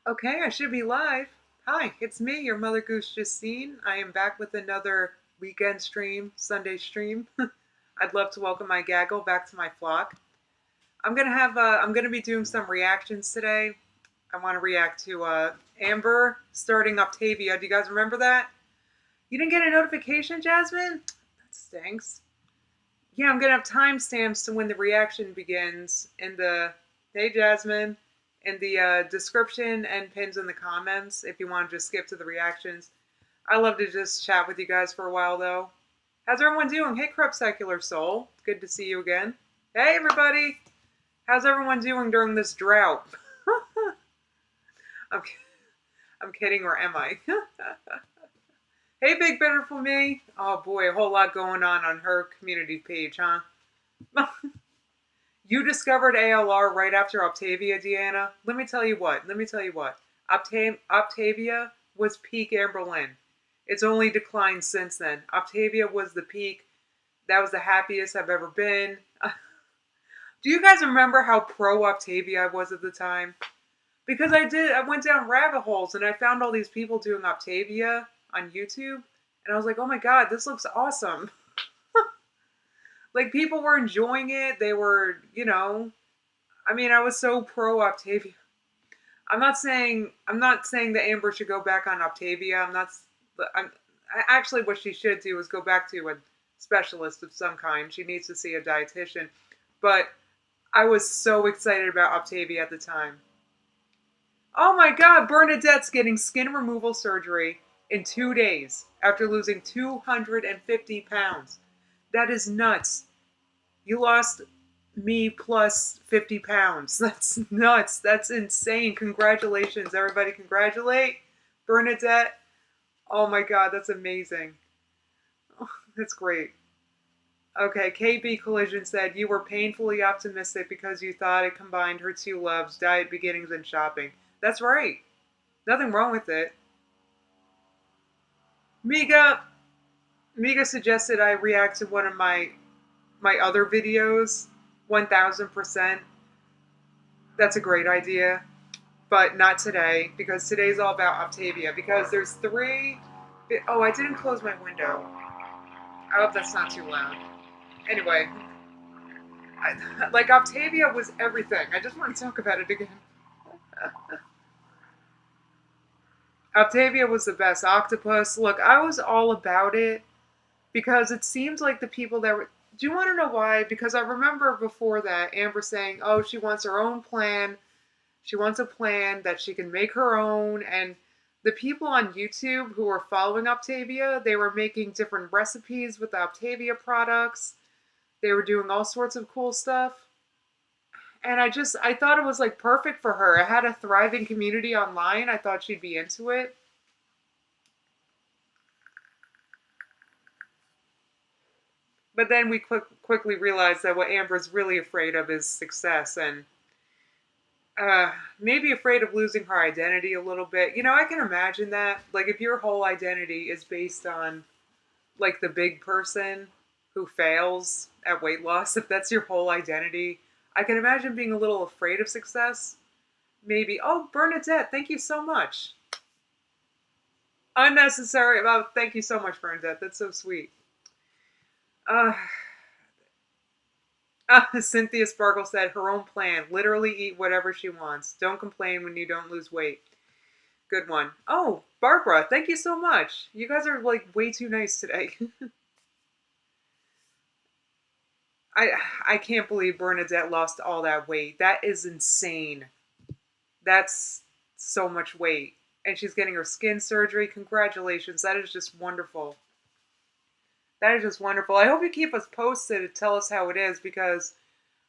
Okay, I should be live. Hi, it's me, your Mother Goose Justine. I am back with another weekend stream, Sunday stream. I'd love to welcome my gaggle back to my flock. I'm gonna be doing some reactions today. I want to react to Amber starting Octavia. Do you guys remember that? You didn't get a notification, Jasmine? That stinks. Yeah, I'm gonna have timestamps to when the reaction begins in the hey Jasmine in the description and pins in the comments if you want to just skip to the reactions. I love to just chat with you guys for a while though. How's everyone doing? Hey Corrupt Secular Soul. Good to see you again. Hey everybody. How's everyone doing during this drought? I'm, I'm kidding, or am I? Hey Big Beautiful Me. Oh boy, a whole lot going on her community page, huh? You discovered ALR right after Octavia, Deanna. Let me tell you what. Octavia was peak Amberlynn. It's only declined since then. Octavia was the peak. That was the happiest I've ever been. Do you guys remember how pro Octavia I was at the time? Because I went down rabbit holes and I found all these people doing Octavia on YouTube. And I was like, oh my god, this looks awesome. Like, people were enjoying it. They were, I mean, I was so pro Octavia. I'm not saying that Amber should go back on Octavia. Actually, what she should do is go back to a specialist of some kind. She needs to see a dietitian. But I was so excited about Octavia at the time. Oh my god, Bernadette's getting skin removal surgery in 2 days after losing 250 pounds. That is nuts. You lost me plus 50 pounds. That's nuts. That's insane. Congratulations, everybody. Congratulate Bernadette. Oh my god, that's amazing. Oh, that's great. Okay, KB Collision said, you were painfully optimistic because you thought it combined her two loves, diet, beginnings, and shopping. That's right. Nothing wrong with it. Miga suggested I react to one of my other videos, 1000%. That's a great idea, but not today, because today's all about Octavia, because there's three... Oh, I didn't close my window. I hope that's not too loud. Anyway, like, Octavia was everything. I just want to talk about it again. Octavia was the best. Octopus. Look, I was all about it because it seems like the people that were... Do you want to know why? Because I remember before that, Amber saying, oh, she wants her own plan. She wants a plan that she can make her own. And the people on YouTube who were following Octavia, they were making different recipes with the Octavia products. They were doing all sorts of cool stuff. And I thought it was like perfect for her. I had a thriving community online. I thought she'd be into it. But then we quickly realized that what Amber's really afraid of is success, and maybe afraid of losing her identity a little bit. I can imagine that. Like, if your whole identity is based on, like, the big person who fails at weight loss, if that's your whole identity, I can imagine being a little afraid of success. Maybe. Oh, Bernadette, thank you so much. Unnecessary. Oh, thank you so much, Bernadette. That's so sweet. Cynthia Sparkle said her own plan. Literally eat whatever she wants. Don't complain when you don't lose weight. Good one. Oh, Barbara, thank you so much. You guys are, like, way too nice today. I can't believe Bernadette lost all that weight. That is insane. That's so much weight. And she's getting her skin surgery. Congratulations. That is just wonderful. That is just wonderful. I hope you keep us posted and tell us how it is, because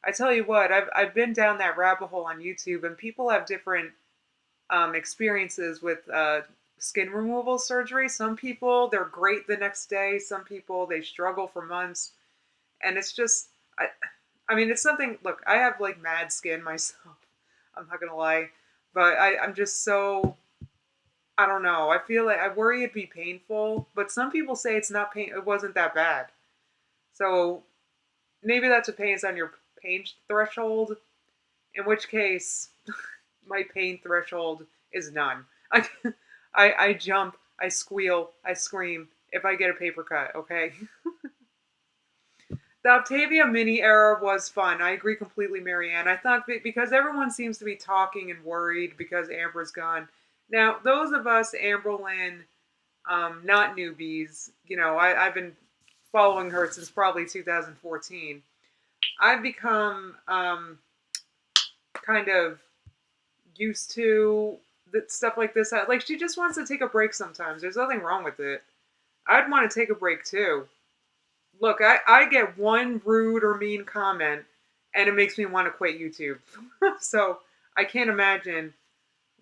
I tell you what, I've been down that rabbit hole on YouTube, and people have different experiences with skin removal surgery. Some people, they're great the next day. Some people, they struggle for months. And it's just, I mean, it's something... Look, I have, like, mad skin myself. I'm not going to lie. But I'm just so... I don't know. I feel like I worry it'd be painful, but some people say it's not pain. It wasn't that bad. So maybe that depends on your pain threshold. In which case, my pain threshold is none. I jump, I squeal, I scream if I get a paper cut, okay? The Octavia mini era was fun. I agree completely, Marianne. I thought because everyone seems to be talking and worried because Amber's gone. Now, those of us, Amberlynn, not newbies, I've been following her since probably 2014. I've become kind of used to stuff like this. Like, she just wants to take a break sometimes. There's nothing wrong with it. I'd want to take a break too. Look, I get one rude or mean comment and it makes me want to quit YouTube. So I can't imagine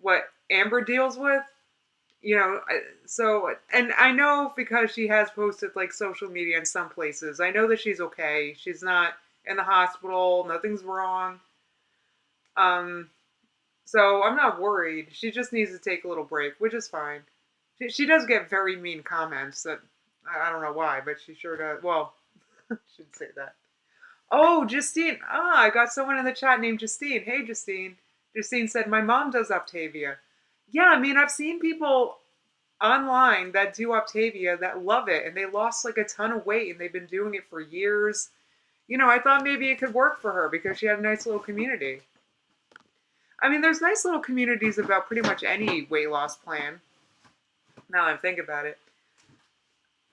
what Amber deals with. And I know because she has posted like social media in some places, I know that she's okay. She's not in the hospital. Nothing's wrong. So I'm not worried. She just needs to take a little break, which is fine. She does get very mean comments that I don't know why, but she sure does. Well, I shouldn't say that. Oh, Justine. I got someone in the chat named Justine. Hey, Justine. Justine said, my mom does Octavia. Yeah, I mean, I've seen people online that do Octavia that love it, and they lost like a ton of weight, and they've been doing it for years. I thought maybe it could work for her because she had a nice little community. I mean, there's nice little communities about pretty much any weight loss plan. Now I think about it.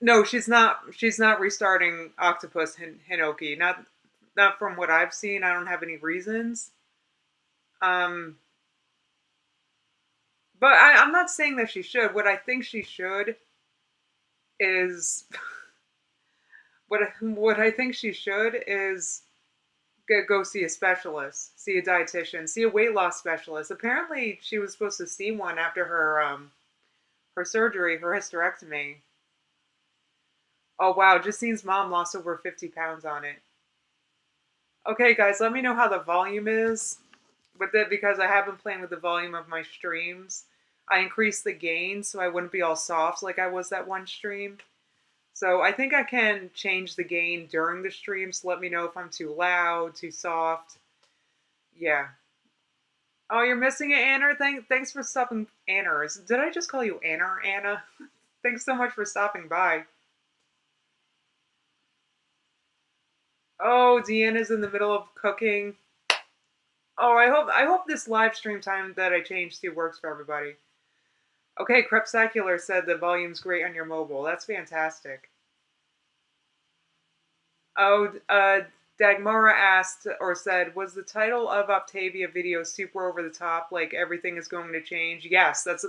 No, she's not. She's not restarting Octopus Hinoki. Not from what I've seen. I don't have any reasons. But I'm not saying that she should. What I think she should is what I think she should is go see a specialist, see a dietitian, see a weight loss specialist. Apparently, she was supposed to see one after her surgery, her hysterectomy. Oh wow, Justine's mom lost over 50 pounds on it. Okay, guys, let me know how the volume is with it because I have been playing with the volume of my streams. I increased the gain so I wouldn't be all soft like I was that one stream. So I think I can change the gain during the stream, so let me know if I'm too loud, too soft. Yeah. Oh, you're missing it, Anna? Thanks for stopping, Anna. Did I just call you Anna, Anna? Thanks so much for stopping by. Oh, Deanna's in the middle of cooking. Oh, I hope this live stream time that I changed to works for everybody. Okay, Crepsacular said the volume's great on your mobile. That's fantastic. Oh, Dagmara asked or said, was the title of Octavia video super over the top, like everything is going to change? Yes, that's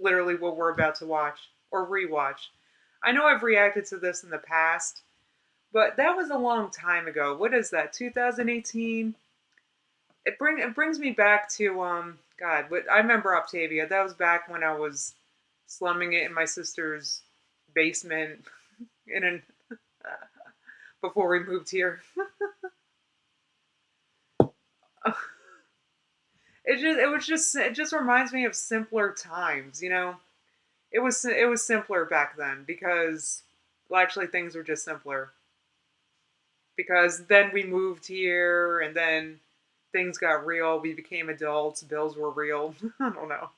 literally what we're about to watch or rewatch. I know I've reacted to this in the past, but that was a long time ago. What is that? 2018? It brings me back to God. I remember Octavia. That was back when I was slumming it in my sister's basement before we moved here. It just reminds me of simpler times, It was simpler back then because, well, actually things were just simpler. Because then we moved here and then things got real. We became adults. Bills were real. I don't know.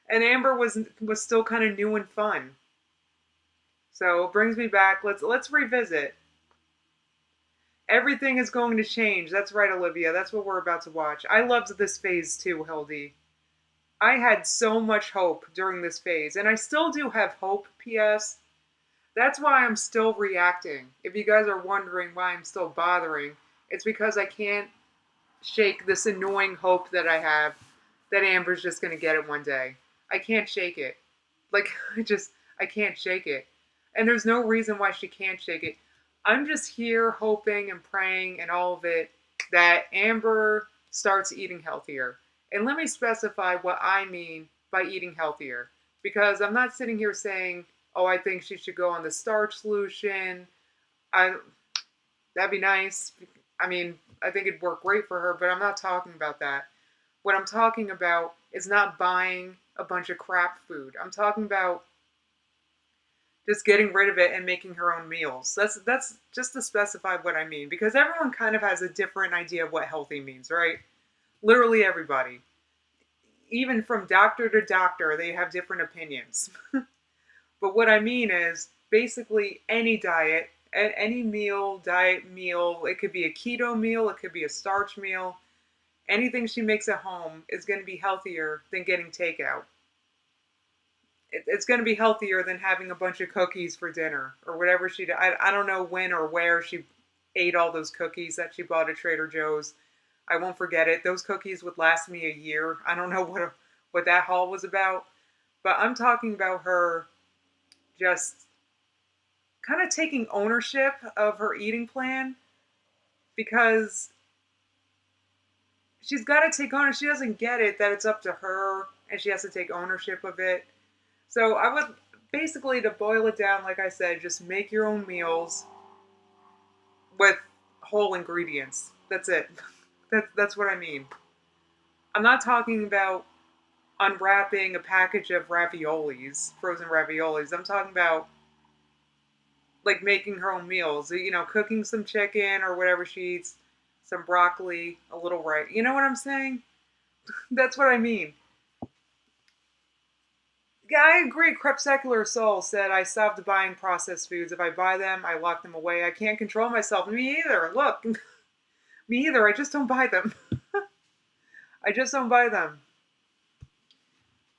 And Amber was still kind of new and fun. So it brings me back. Let's revisit. Everything is going to change. That's right, Olivia. That's what we're about to watch. I loved this phase too, Hildy. I had so much hope during this phase, and I still do have hope, P.S. That's why I'm still reacting. If you guys are wondering why I'm still bothering, it's because I can't shake this annoying hope that I have that Amber's just going to get it one day. I can't shake it. Like, I can't shake it. And there's no reason why she can't shake it. I'm just here hoping and praying and all of it that Amber starts eating healthier. And let me specify what I mean by eating healthier. Because I'm not sitting here saying, oh, I think she should go on the Starch Solution. That'd be nice. I mean, I think it'd work great for her, but I'm not talking about that. What I'm talking about is not buying a bunch of crap food. I'm talking about just getting rid of it and making her own meals. That's just to specify what I mean, because everyone kind of has a different idea of what healthy means, right? Literally everybody. even from doctor to doctor, they have different opinions. But what I mean is basically any diet, any meal, diet meal, it could be a keto meal, it could be a starch meal, anything she makes at home is going to be healthier than getting takeout. It's going to be healthier than having a bunch of cookies for dinner or whatever she did. I don't know when or where she ate all those cookies that she bought at Trader Joe's. I won't forget it. Those cookies would last me a year. I don't know what that haul was about, but I'm talking about her just kind of taking ownership of her eating plan because she's got to take ownership. She doesn't get it that it's up to her and she has to take ownership of it. So I would basically, to boil it down, like I said, just make your own meals with whole ingredients. That's it. That's what I mean. I'm not talking about unwrapping a package of raviolis, frozen raviolis. I'm talking about like making her own meals. You know, cooking some chicken or whatever she eats, some broccoli, a little rice. You know what I'm saying? That's what I mean. Yeah, I agree. Crepuscular Soul said, I stopped buying processed foods. If I buy them, I lock them away. I can't control myself. Me either. Look, me either. I just don't buy them. I just don't buy them.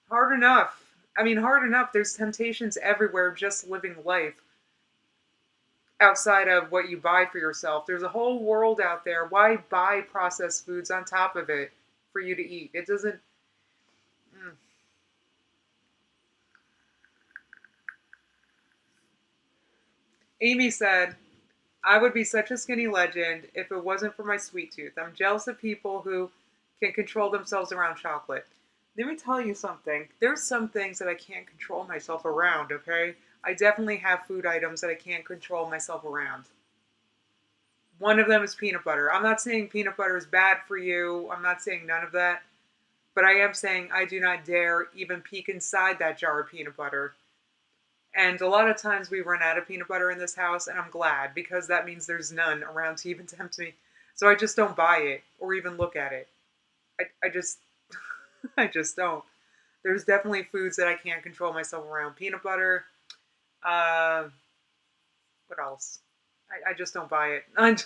Hard enough. I mean, hard enough. There's temptations everywhere just living life outside of what you buy for yourself. There's a whole world out there. Why buy processed foods on top of it for you to eat? It doesn't. Mm. Amy said, I would be such a skinny legend if it wasn't for my sweet tooth. I'm jealous of people who can control themselves around chocolate. Let me tell you something. There's some things that I can't control myself around, okay? I definitely have food items that I can't control myself around. One of them is peanut butter. I'm not saying peanut butter is bad for you. I'm not saying none of that. But I am saying I do not dare even peek inside that jar of peanut butter. And a lot of times we run out of peanut butter in this house, and I'm glad because that means there's none around to even tempt me. So I just don't buy it or even look at it. I just, I just don't. There's definitely foods that I can't control myself around. Peanut butter. What else? I just don't buy it.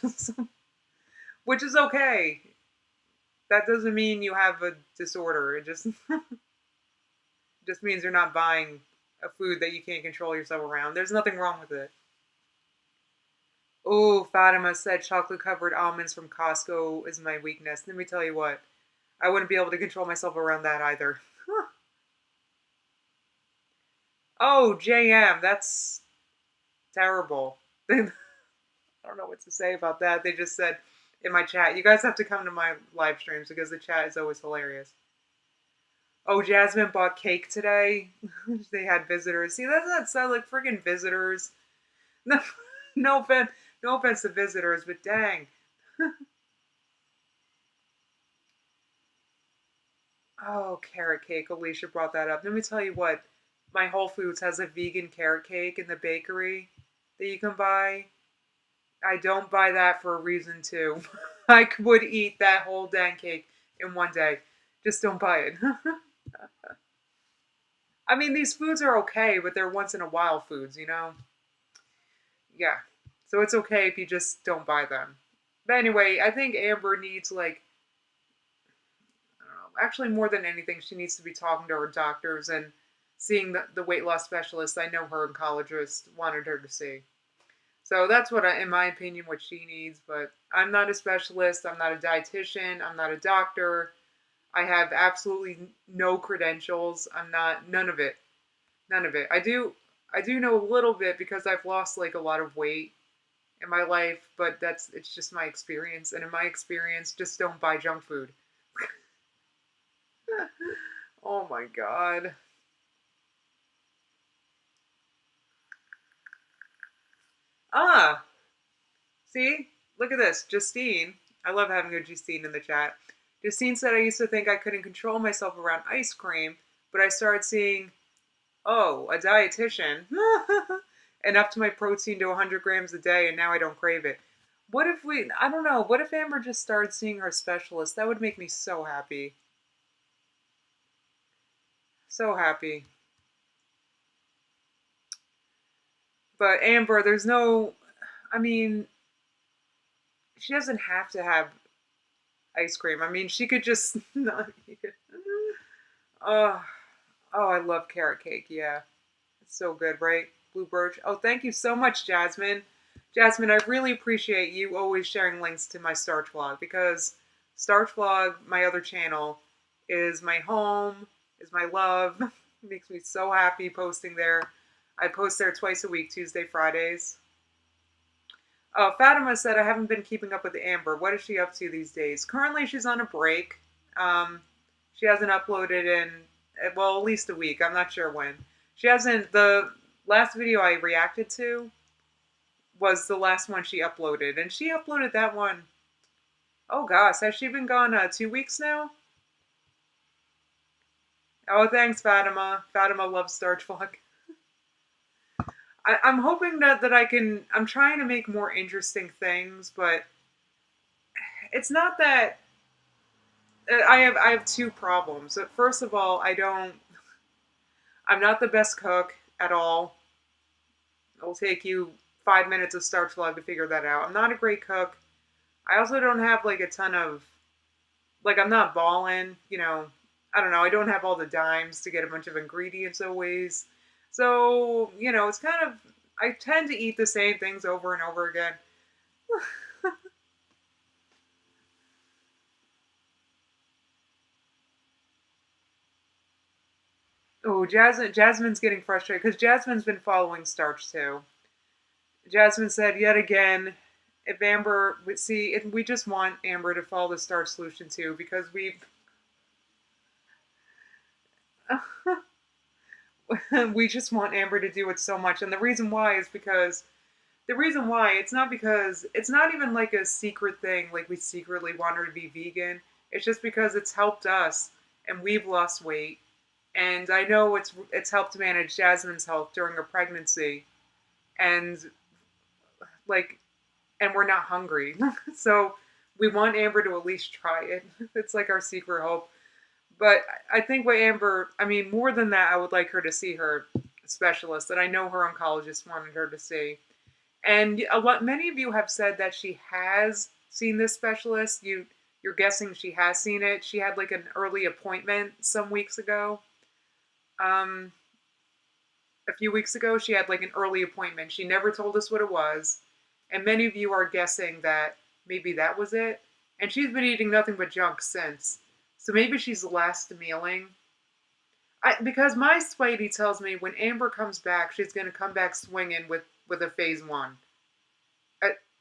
Which is okay. That doesn't mean you have a disorder. It just just means you're not buying a food that you can't control yourself around. There's nothing wrong with it. Oh, Fatima said chocolate covered almonds from Costco is my weakness. Let me tell you what, I wouldn't be able to control myself around that either. Oh, JM, that's terrible. I don't know what to say about that. They just said in my chat, you guys have to come to my live streams because the chat is always hilarious. Oh, Jasmine bought cake today. They had visitors. See, that doesn't sound like friggin' visitors. No, no offense, no offense to visitors, but dang. Oh, carrot cake. Alicia brought that up. Let me tell you what. My Whole Foods has a vegan carrot cake in the bakery that you can buy. I don't buy that for a reason too. I would eat that whole dang cake in one day. Just don't buy it. I mean, these foods are okay, but they're once in a while foods, you know? Yeah. So it's okay if you just don't buy them. But anyway, I think Amber needs, like, I don't know, actually more than anything, she needs to be talking to her doctors and seeing the weight loss specialist I know her oncologist wanted her to see. So that's what, in my opinion, what she needs. But I'm not a specialist. I'm not a dietitian. I'm not a doctor. I have absolutely no credentials. I'm not, none of it. None of it. I do know a little bit because I've lost like a lot of weight in my life, but it's just my experience. And in my experience, just don't buy junk food. Oh my God. Ah, see? Look at this. Justine. I love having a Justine in the chat. Justine said I used to think I couldn't control myself around ice cream, but I started seeing, oh, a dietitian. And up to my protein to 100 grams a day, and now I don't crave it. What if I don't know, what if Amber just started seeing her specialist? That would make me so happy. So happy. But Amber, there's no, I mean, she doesn't have to have ice cream. I mean, she could just not eat it. Oh, oh, I love carrot cake. Yeah, it's so good, right? Blue birch. Oh, thank you so much, Jasmine. Jasmine, I really appreciate you always sharing links to my Starch vlog because Starch vlog, my other channel, is my home, is my love. It makes me so happy posting there. I post there twice a week, Tuesday, Fridays. Fatima said, I haven't been keeping up with Amber. What is she up to these days? Currently, she's on a break. She hasn't uploaded in, well, at least a week. I'm not sure when. She hasn't, the last video I reacted to was the last one she uploaded. And she uploaded that one, oh gosh, has she been gone 2 weeks now? Oh, thanks, Fatima. Fatima loves Starch Vlog. I'm hoping that I can, I'm trying to make more interesting things, but it's not that, I have two problems. First of all, I'm not the best cook at all. It'll take you 5 minutes of Starch Vlog to figure that out. I'm not a great cook. I also don't have like a ton of, like I'm not balling, I don't know, I don't have all the dimes to get a bunch of ingredients always. So, it's kind of, I tend to eat the same things over and over again. Oh, Jasmine's getting frustrated because Jasmine's been following Starch too. Jasmine said yet again, if Amber would see, if we just want Amber to follow the Starch Solution too because we just want Amber to do it so much, and the reason why is because it's not because it's not even like a secret thing, like we secretly want her to be vegan. It's just because it's helped us, and we've lost weight, and I know it's helped manage Jasmine's health during her pregnancy, and like, and we're not hungry, so we want Amber to at least try it. It's like our secret hope. But I think what Amber, I mean, more than that, I would like her to see her specialist that I know her oncologist wanted her to see. And many of you have said that she has seen this specialist. You're guessing she has seen it. She had like an early appointment some weeks ago. A few weeks ago, she had like an early appointment. She never told us what it was. And many of you are guessing that maybe that was it. And she's been eating nothing but junk since. So maybe she's last mealing. Because my Spidey tells me when Amber comes back, she's going to come back swinging with a phase 1.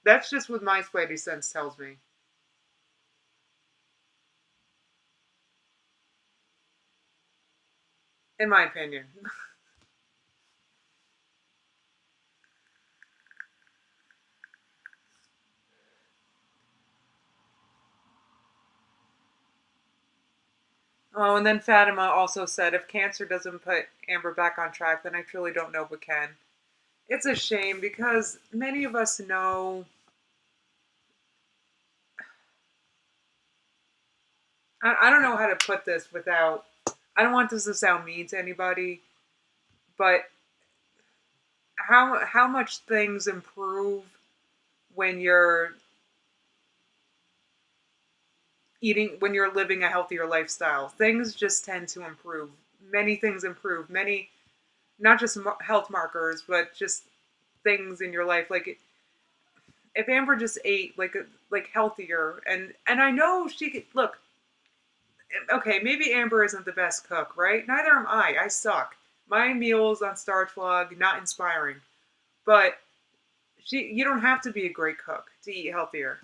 That's just what my Spidey sense tells me. In my opinion. Oh, and then Fatima also said, if cancer doesn't put Amber back on track, then I truly don't know what can. It's a shame because many of us know. I don't know how to put this without. I don't want this to sound mean to anybody, but how much things improve when you're when you're living a healthier lifestyle. Things just tend to improve. Many things improve. Many, not just health markers, but just things in your life. Like if Amber just ate like healthier, and I know she could look. Okay, maybe Amber isn't the best cook, right? Neither am I. I suck. My meals on Starch Vlog, not inspiring. But you don't have to be a great cook to eat healthier.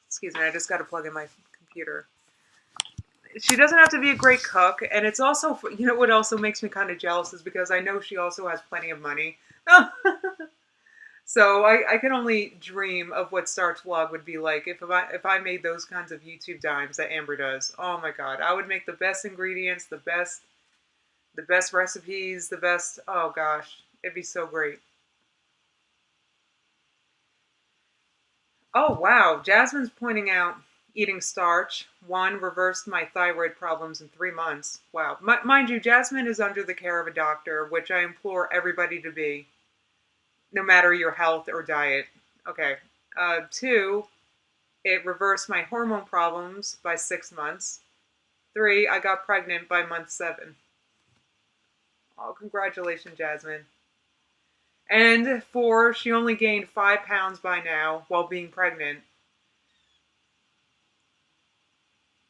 Excuse me, I just got to plug in my computer. She doesn't have to be a great cook, and it's also, what also makes me kind of jealous is because I know she also has plenty of money. So I can only dream of what Starch Vlog would be like if I made those kinds of YouTube dimes that Amber does. Oh my god, I would make the best ingredients, the best recipes, the best. Oh gosh, it'd be so great. Oh wow, Jasmine's pointing out eating starch. 1, reversed my thyroid problems in 3 months. Wow. Mind you, Jasmine is under the care of a doctor, which I implore everybody to be, no matter your health or diet. Okay. 2, it reversed my hormone problems by 6 months. 3, I got pregnant by month 7. Oh, congratulations, Jasmine. And 4, she only gained 5 pounds by now while being pregnant.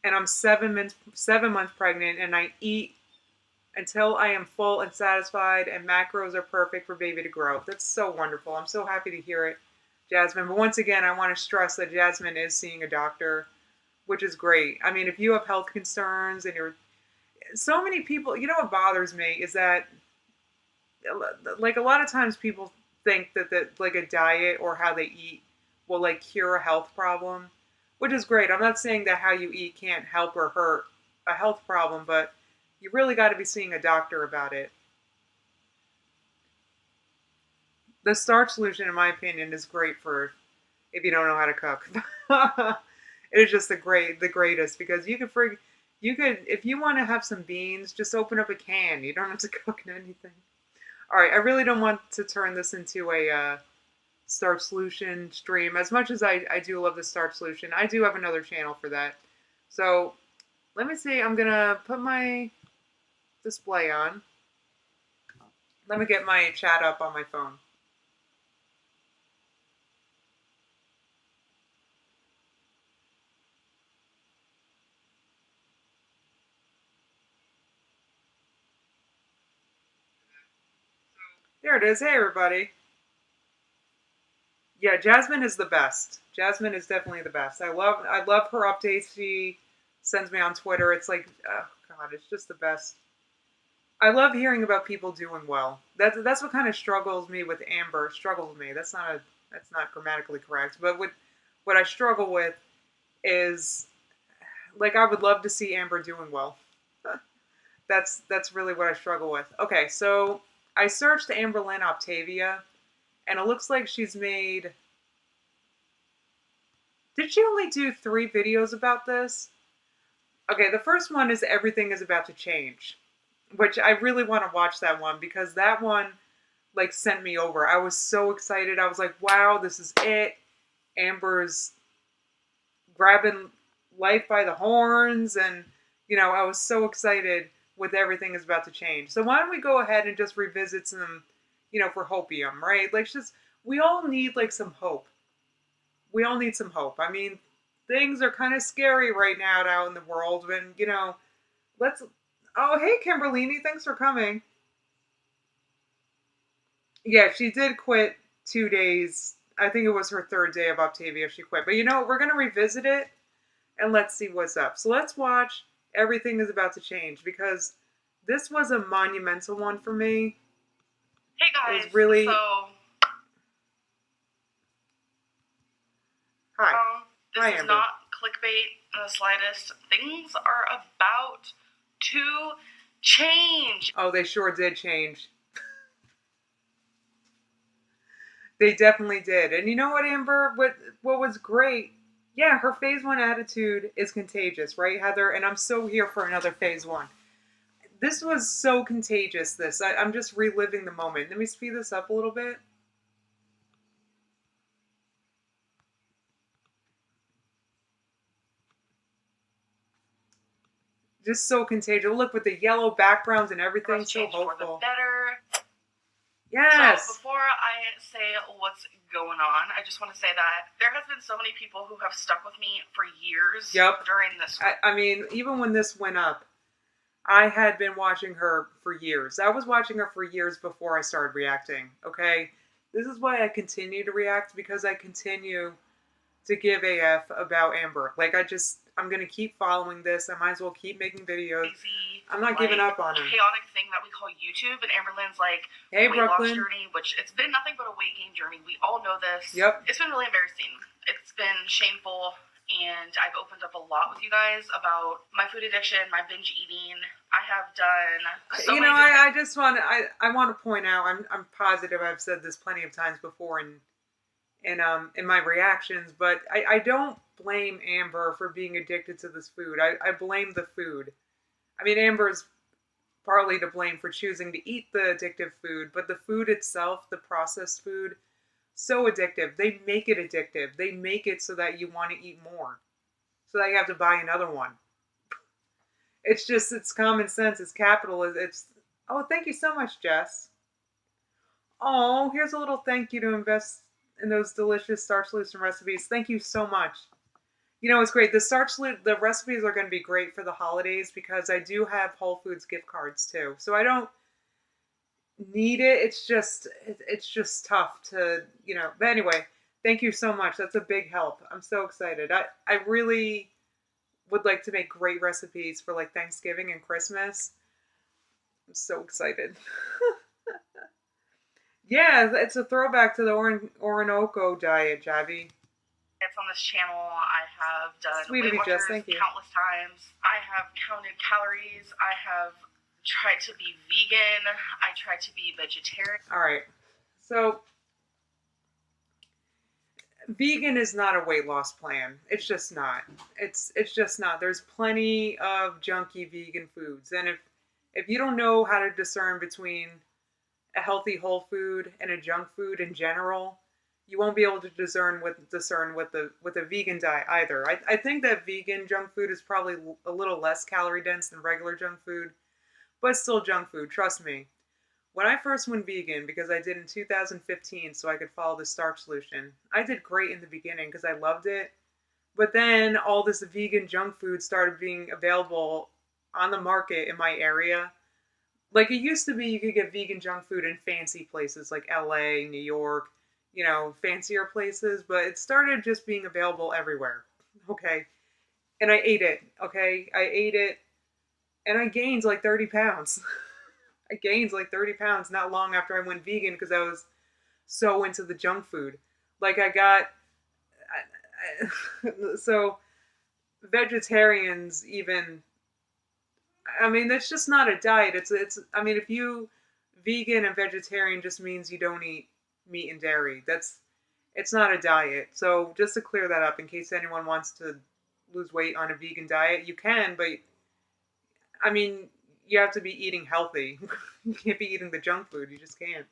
And I'm 7 months pregnant, and I eat until I am full and satisfied, and macros are perfect for baby to grow. That's so wonderful. I'm so happy to hear it, Jasmine. But once again, I want to stress that Jasmine is seeing a doctor, which is great. I mean, if you have health concerns and you're so many people, you know what bothers me is that, like, a lot of times people think that like a diet or how they eat will like cure a health problem, which is great. I'm not saying that how you eat can't help or hurt a health problem, but you really got to be seeing a doctor about it. The Starch Solution, in my opinion, is great for if you don't know how to cook. It is just the greatest, because you could if you want to have some beans, just open up a can. You don't have to cook anything. All right, I really don't want to turn this into a Starch Solution stream. As much as I do love the Starch Solution, I do have another channel for that. So let me see. I'm gonna put my display on. Let me get my chat up on my phone. There it is. Hey, everybody. Yeah, Jasmine is the best. Jasmine is definitely the best. I love her updates she sends me on Twitter. It's like, oh God, it's just the best. I love hearing about people doing well. That's what kind of struggles me with Amber. Struggles me. That's not grammatically correct. But what I struggle with is, like, I would love to see Amber doing well. That's really what I struggle with. Okay, so I searched Amberlynn Octavia, and it looks like she's made... Did she only do 3 videos about this? Okay, the first one is Everything is About to Change, which I really want to watch that one, because that one, like, sent me over. I was so excited. I was like, wow, this is it. Amber's grabbing life by the horns, and, you know, I was so excited with Everything is About to Change. So why don't we go ahead and just revisit some, you know, for hopium, right? Like, we all need, like, some hope. We all need some hope. I mean, things are kind of scary right now out in the world, and, you know, oh, hey, Kimberlini, thanks for coming. Yeah, she did quit 2 days. I think it was her 3rd day of Octavia she quit. But you know what? We're going to revisit it, and let's see what's up. So let's watch Everything is About to Change, because this was a monumental one for me. Hey guys, it was really... Hi. This is not clickbait in the slightest. Things are about to change. Oh, they sure did change. They definitely did. And you know what, Amber? What was great? Yeah, her phase 1 attitude is contagious, right, Heather? And I'm so here for another phase 1. This was so contagious, I'm just reliving the moment. Let me speed this up a little bit. Just so contagious. Look, with the yellow backgrounds and everything, so hopeful. For the better. Yes. So before I say what's going on, I just want to say that there has been so many people who have stuck with me for years. Yep. During this. I mean, even when this went up, I had been watching her for years. I was watching her for years before I started reacting. Okay, this is why I continue to react, because I continue to give AF about Amber. Like, I'm gonna keep following this. I might as well keep making videos. I'm not giving up on her. Chaotic thing that we call YouTube, and Amberlynn's like, hey, weight loss Brooklyn journey, which it's been nothing but a weight gain journey. We all know this. Yep. It's been really embarrassing. It's been shameful, and I've opened up a lot with you guys about my food addiction, my binge eating. I have done so you know, I just want I want to point out, I'm positive I've said this plenty of times before in my reactions, but I don't blame Amber for being addicted to this food. I blame the food. I mean, Amber's partly to blame for choosing to eat the addictive food, but the food itself, the processed food, so addictive. They make it addictive. They make it so that you want to eat more, so that you have to buy another one. It's just, it's common sense. It's capital. It's, oh, thank you so much, Jess. Oh, here's a little thank you to invest in those delicious Starch Solution recipes. Thank you so much. You know, it's great. The recipes are going to be great for the holidays because I do have Whole Foods gift cards too. So I don't need it. It's just tough to, you know. But anyway, thank you so much. That's a big help. I'm so excited. I really would like to make great recipes for like Thanksgiving and Christmas. I'm so excited. Yeah, it's a throwback to the Orinoco diet, Javi. It's on this channel. I have done Sweet Weight of you, Jess. Watchers Thank you. countless times. I have counted calories. I have tried to be vegan. I tried to be vegetarian. All right. So, vegan is not a weight loss plan. It's just not. It's just not. There's plenty of junky vegan foods, and if you don't know how to discern between a healthy whole food and a junk food in general, you won't be able to discern with a vegan diet either. I think that vegan junk food is probably a little less calorie dense than regular junk food, but still junk food, trust me. When I first went vegan, because I did in 2015 so I could follow the Starch Solution, I did great in the beginning because I loved it. But then all this vegan junk food started being available on the market in my area. Like it used to be you could get vegan junk food in fancy places like LA, New York, you know, fancier places, but it started just being available everywhere. Okay. And I ate it. Okay. I ate it and I gained like 30 pounds. I gained like 30 pounds not long after I went vegan because I was so into the junk food. Like so vegetarians even, I mean, that's just not a diet. I mean, if you vegan and vegetarian just means you don't eat meat and dairy. It's not a diet. So just to clear that up in case anyone wants to lose weight on a vegan diet, you can, but I mean, you have to be eating healthy. You can't be eating the junk food. You just can't.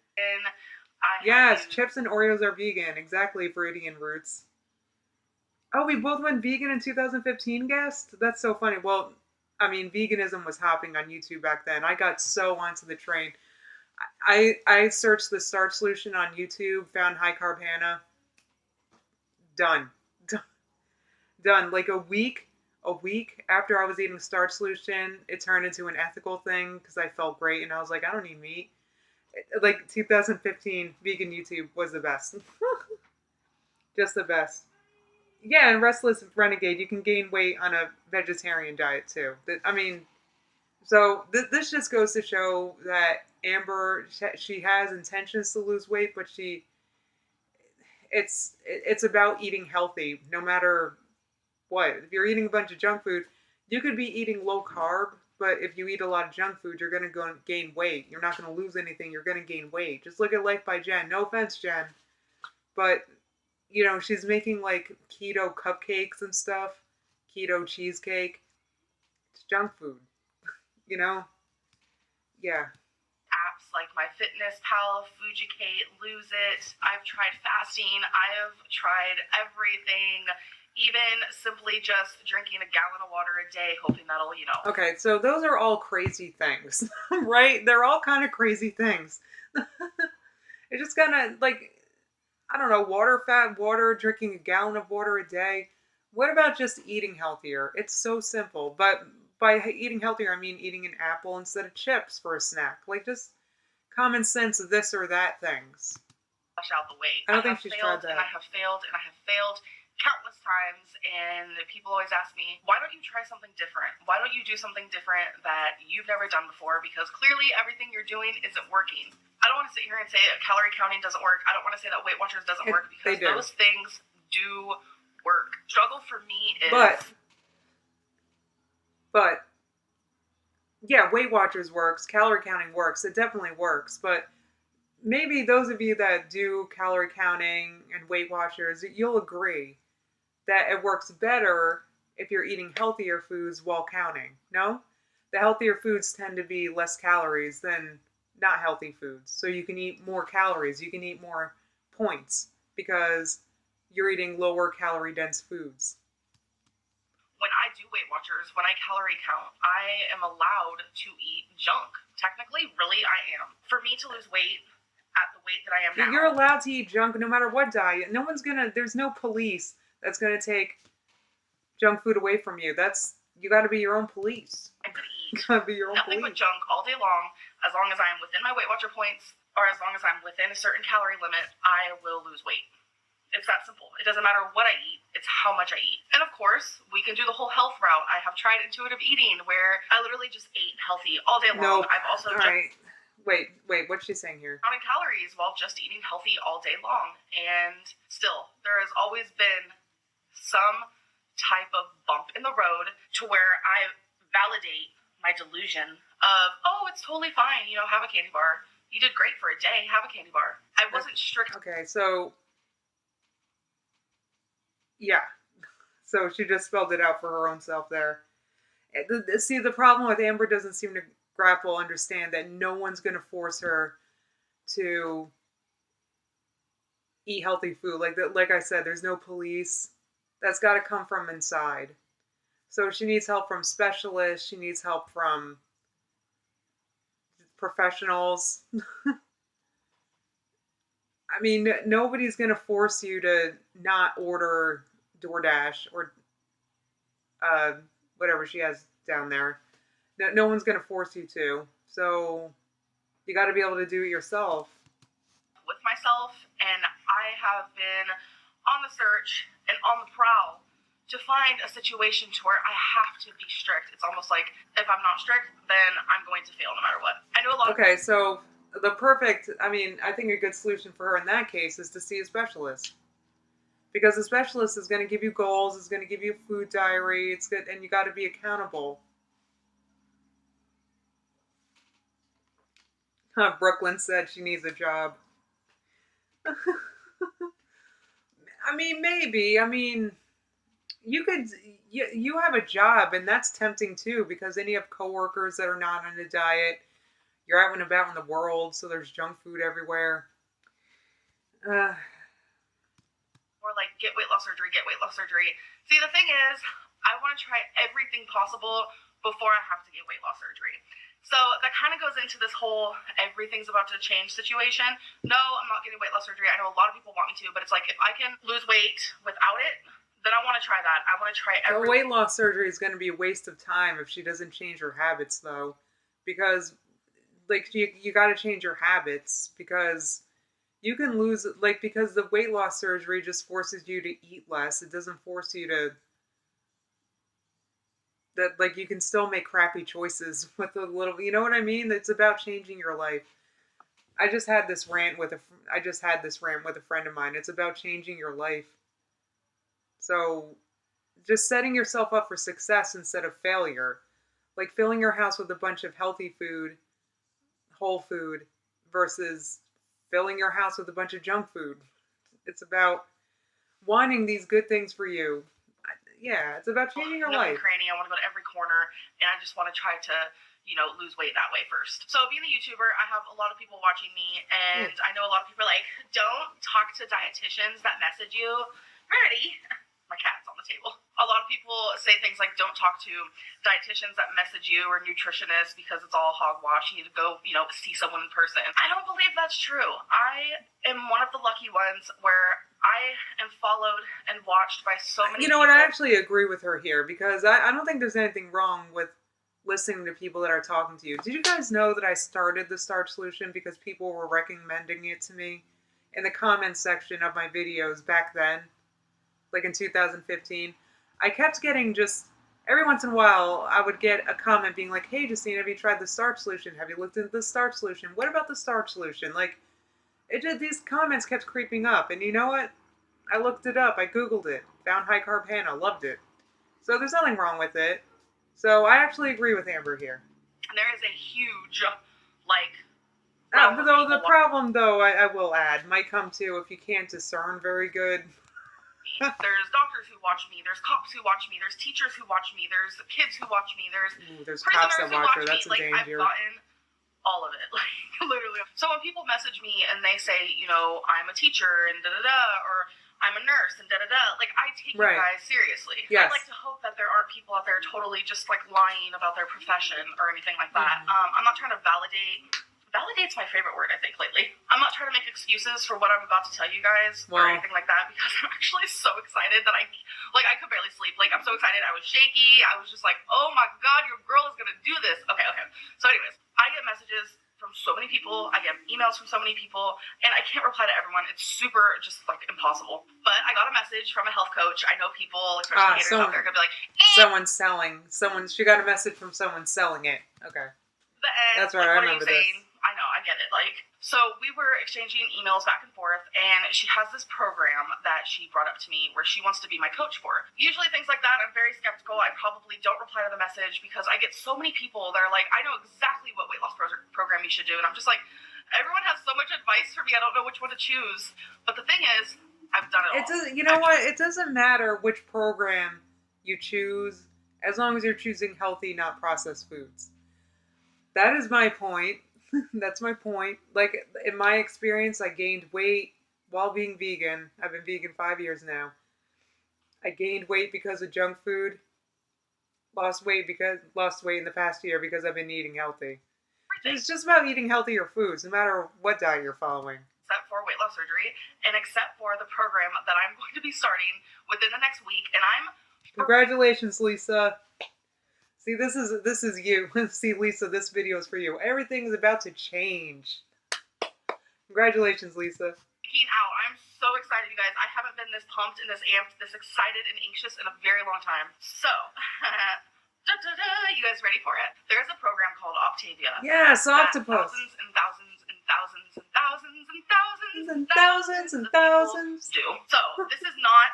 Yes, chips and Oreos are vegan. Exactly, Fruity and Roots. Oh, we both went vegan in 2015, guest? That's so funny. Well, I mean, veganism was hopping on YouTube back then. I got so onto the train. I searched the Starch Solution on YouTube, found High Carb Hannah. Done. Done. Like a week after I was eating Starch Solution, it turned into an ethical thing because I felt great and I was like, I don't need meat. Like 2015, vegan YouTube was the best. Just the best. Yeah, and Restless Renegade, you can gain weight on a vegetarian diet too. I mean, so this just goes to show that Amber, she has intentions to lose weight, but it's about eating healthy no matter what. If you're eating a bunch of junk food, you could be eating low carb, but if you eat a lot of junk food, you're going to gain weight. You're not going to lose anything. You're going to gain weight. Just look at Life by Jen. No offense, Jen. But, you know, she's making like keto cupcakes and stuff. Keto cheesecake. It's junk food. You know? Yeah. Apps like MyFitnessPal, Fujicate, Lose It. I've tried fasting. I have tried everything. Even simply just drinking a gallon of water a day, hoping that'll, you know. Okay, so those are all crazy things, right? They're all kind of crazy things. It's just kind of like, I don't know, water, drinking a gallon of water a day. What about just eating healthier? It's so simple. But by eating healthier, I mean eating an apple instead of chips for a snack. Like just common sense of this or that things. Flush out the weight. I don't think she's tried that. And I have failed, and I have failed countless times, and people always ask me, why don't you try something different? Why don't you do something different that you've never done before? Because clearly everything you're doing isn't working. I don't want to sit here and say calorie counting doesn't work. I don't want to say that Weight Watchers doesn't work, because those things do work. Struggle for me is... But, yeah, Weight Watchers works. Calorie counting works. It definitely works. But maybe those of you that do calorie counting and Weight Watchers, you'll agree that it works better if you're eating healthier foods while counting. No? The healthier foods tend to be less calories than not healthy foods. So you can eat more calories, you can eat more points because you're eating lower calorie dense foods. When I do Weight Watchers, when I calorie count, I am allowed to eat junk. Technically, really, I am. For me to lose weight at the weight that I am now. You're allowed to eat junk no matter what diet. There's no police that's gonna take junk food away from you. You gotta be your own police. I could eat be your own nothing police. but junk all day long. As long as I am within my Weight Watcher points, or as long as I'm within a certain calorie limit, I will lose weight. It's that simple. It doesn't matter what I eat, it's how much I eat. And of course, we can do the whole health route. I have tried intuitive eating where I literally just ate healthy all day long. Nope. I've also Right. Wait, what's she saying here? counted calories while just eating healthy all day long. And still, there has always been some type of bump in the road to where I validate my delusion of, oh, it's totally fine, have a candy bar. You did great for a day, have a candy bar. I wasn't strict. Okay, so yeah. So she just spelled it out for her own self there. See, the problem with Amber doesn't seem to understand that no one's going to force her to eat healthy food. Like I said, there's no police. That's got to come from inside. So she needs help from specialists. She needs help from professionals. I mean, nobody's going to force you to not order DoorDash or whatever she has down there. No one's going to force you to. So you got to be able to do it yourself. With myself, and I have been on the search and on the prowl to find a situation to where I have to be strict. It's almost like if I'm not strict, then I'm going to fail no matter what. I know a lot of Okay, so I think a good solution for her in that case is to see a specialist. Because a specialist is going to give you goals, is going to give you a food diary, it's good, and you got to be accountable. Brooklyn said she needs a job. I mean, maybe. I mean, you have a job, and that's tempting too, because then you have coworkers that are not on a diet. You're out and about in the world, so there's junk food everywhere. Or like, get weight loss surgery. See, the thing is, I want to try everything possible before I have to get weight loss surgery. So that kind of goes into this whole everything's about to change situation. No, I'm not getting weight loss surgery. I know a lot of people want me to, but it's like, if I can lose weight without it, then I want to try that. I want to try everything. The weight loss surgery is going to be a waste of time if she doesn't change her habits, though. Because, you got to change your habits, because you can lose, because the weight loss surgery just forces you to eat less. It doesn't force you to, you can still make crappy choices with a little, you know what I mean? It's about changing your life. I just had this rant with a friend of mine. It's about changing your life. So, just setting yourself up for success instead of failure. Like filling your house with a bunch of healthy food, whole food, versus filling your house with a bunch of junk food. It's about wanting these good things for you. Yeah, it's about changing your life. Cranny, I want to go to every corner, and I just want to try to, lose weight that way first. So being a YouTuber, I have a lot of people watching me, and I know a lot of people are like, don't talk to dietitians that message you. Ready? My cat's on the table. A lot of people say things like, don't talk to dietitians that message you or nutritionists because it's all hogwash. You need to go, see someone in person. I don't believe that's true. I am one of the lucky ones where I am followed and watched by so many people. You know what? I actually agree with her here, because I don't think there's anything wrong with listening to people that are talking to you. Did you guys know that I started the Starch Solution because people were recommending it to me in the comments section of my videos back then? Like in 2015, I kept getting every once in a while, I would get a comment being like, hey, Justine, have you tried the Starch Solution? Have you looked into the Starch Solution? What about the Starch Solution? These comments kept creeping up. And you know what? I looked it up. I Googled it. Found high carb Hannah. Loved it. So there's nothing wrong with it. So I actually agree with Amber here. And there is a huge, the problem, though, I will add, might come to if you can't discern very good. There's doctors who watch me. There's cops who watch me. There's teachers who watch me. There's kids who watch me. There's cops that prisoners who watch her. watch That's me. a Like, I've danger. gotten all of it, like, literally. So when people message me and they say, you know, I'm a teacher and da-da-da, or I'm a nurse and da-da-da, like, I take you guys seriously. Yes. I'd like to hope that there aren't people out there totally just, like, lying about their profession or anything like that. I'm not trying to validate's my favorite word, I think, lately. I'm not trying to make excuses for what I'm about to tell you guys or anything like that, because I'm actually so excited that I could barely sleep. Like, I'm so excited. I was shaky. I was just like, oh my God, your girl is going to do this. Okay. So anyways, I get messages from so many people. I get emails from so many people, and I can't reply to everyone. It's super just, like, impossible. But I got a message from a health coach. I know people, especially haters out there, could be like, someone's selling. She got a message from someone selling it. Okay. That's right, I remember this. I know, I get it. Like, so we were exchanging emails back and forth, and she has this program that she brought up to me where she wants to be my coach for. Usually things like that, I'm very skeptical. I probably don't reply to the message because I get so many people that are like, I know exactly what weight loss program you should do. And I'm just like, everyone has so much advice for me. I don't know which one to choose. But the thing is, I've done it all. You know what? It doesn't matter which program you choose as long as you're choosing healthy, not processed foods. That is my point. That's my point. Like, in my experience, I gained weight while being vegan. I've been vegan 5 years now. I gained weight because of junk food. Lost weight in the past year because I've been eating healthy. It's just about eating healthier foods, no matter what diet you're following. Except for weight loss surgery, and except for the program that I'm going to be starting within the next week, and I'm... Congratulations, Lisa. See, this is you. See, Lisa, this video is for you. Everything's about to change. Congratulations, Lisa. Out. I'm so excited, you guys. I haven't been this pumped and this amped, this excited and anxious in a very long time. So, you guys ready for it? There's a program called Octavia. Yes, Octopus. Thousands and thousands and thousands and thousands and thousands and thousands and thousands do. So, this is not,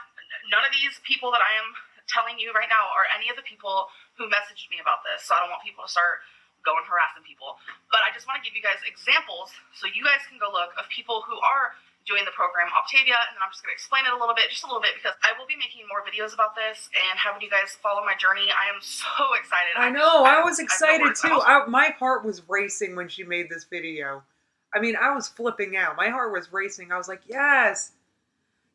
none of these people that I am telling you right now are any of the people who messaged me about this. So I don't want people to start going harassing people. But I just want to give you guys examples so you guys can go look of people who are doing the program Octavia, and then I'm just going to explain it a little bit, because I will be making more videos about this and having you guys follow my journey. I am so excited. I know, I was excited too. My heart was racing when she made this video. I mean, I was flipping out. My heart was racing. I was like, yes,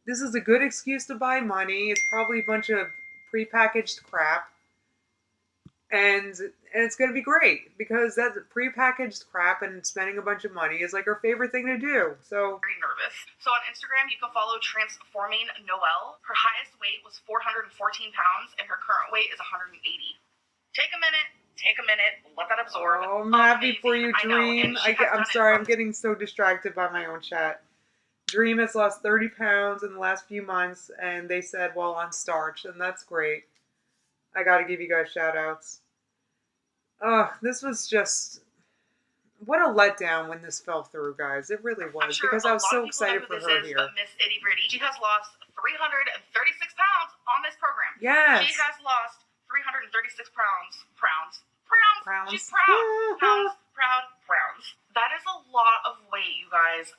this is a good excuse to buy money. It's probably a bunch of prepackaged crap. And it's going to be great, because that's prepackaged crap, and spending a bunch of money is like her favorite thing to do. So very nervous. So on Instagram, you can follow Transforming Noelle. Her highest weight was 414 pounds, and her current weight is 180. Take a minute, let that absorb. Oh, I'm happy for you, Dream. I'm sorry, I'm getting so distracted by my own chat. Dream has lost 30 pounds in the last few months, and they said while on starch, and that's great. I gotta give you guys shout outs. This was just... What a letdown when this fell through, guys. It really was, because I was so excited for her here. Miss Itty Bitty. She has lost 336 pounds on this program. Yes. She has lost 336 pounds. She's proud. That is a lot of weight, you guys.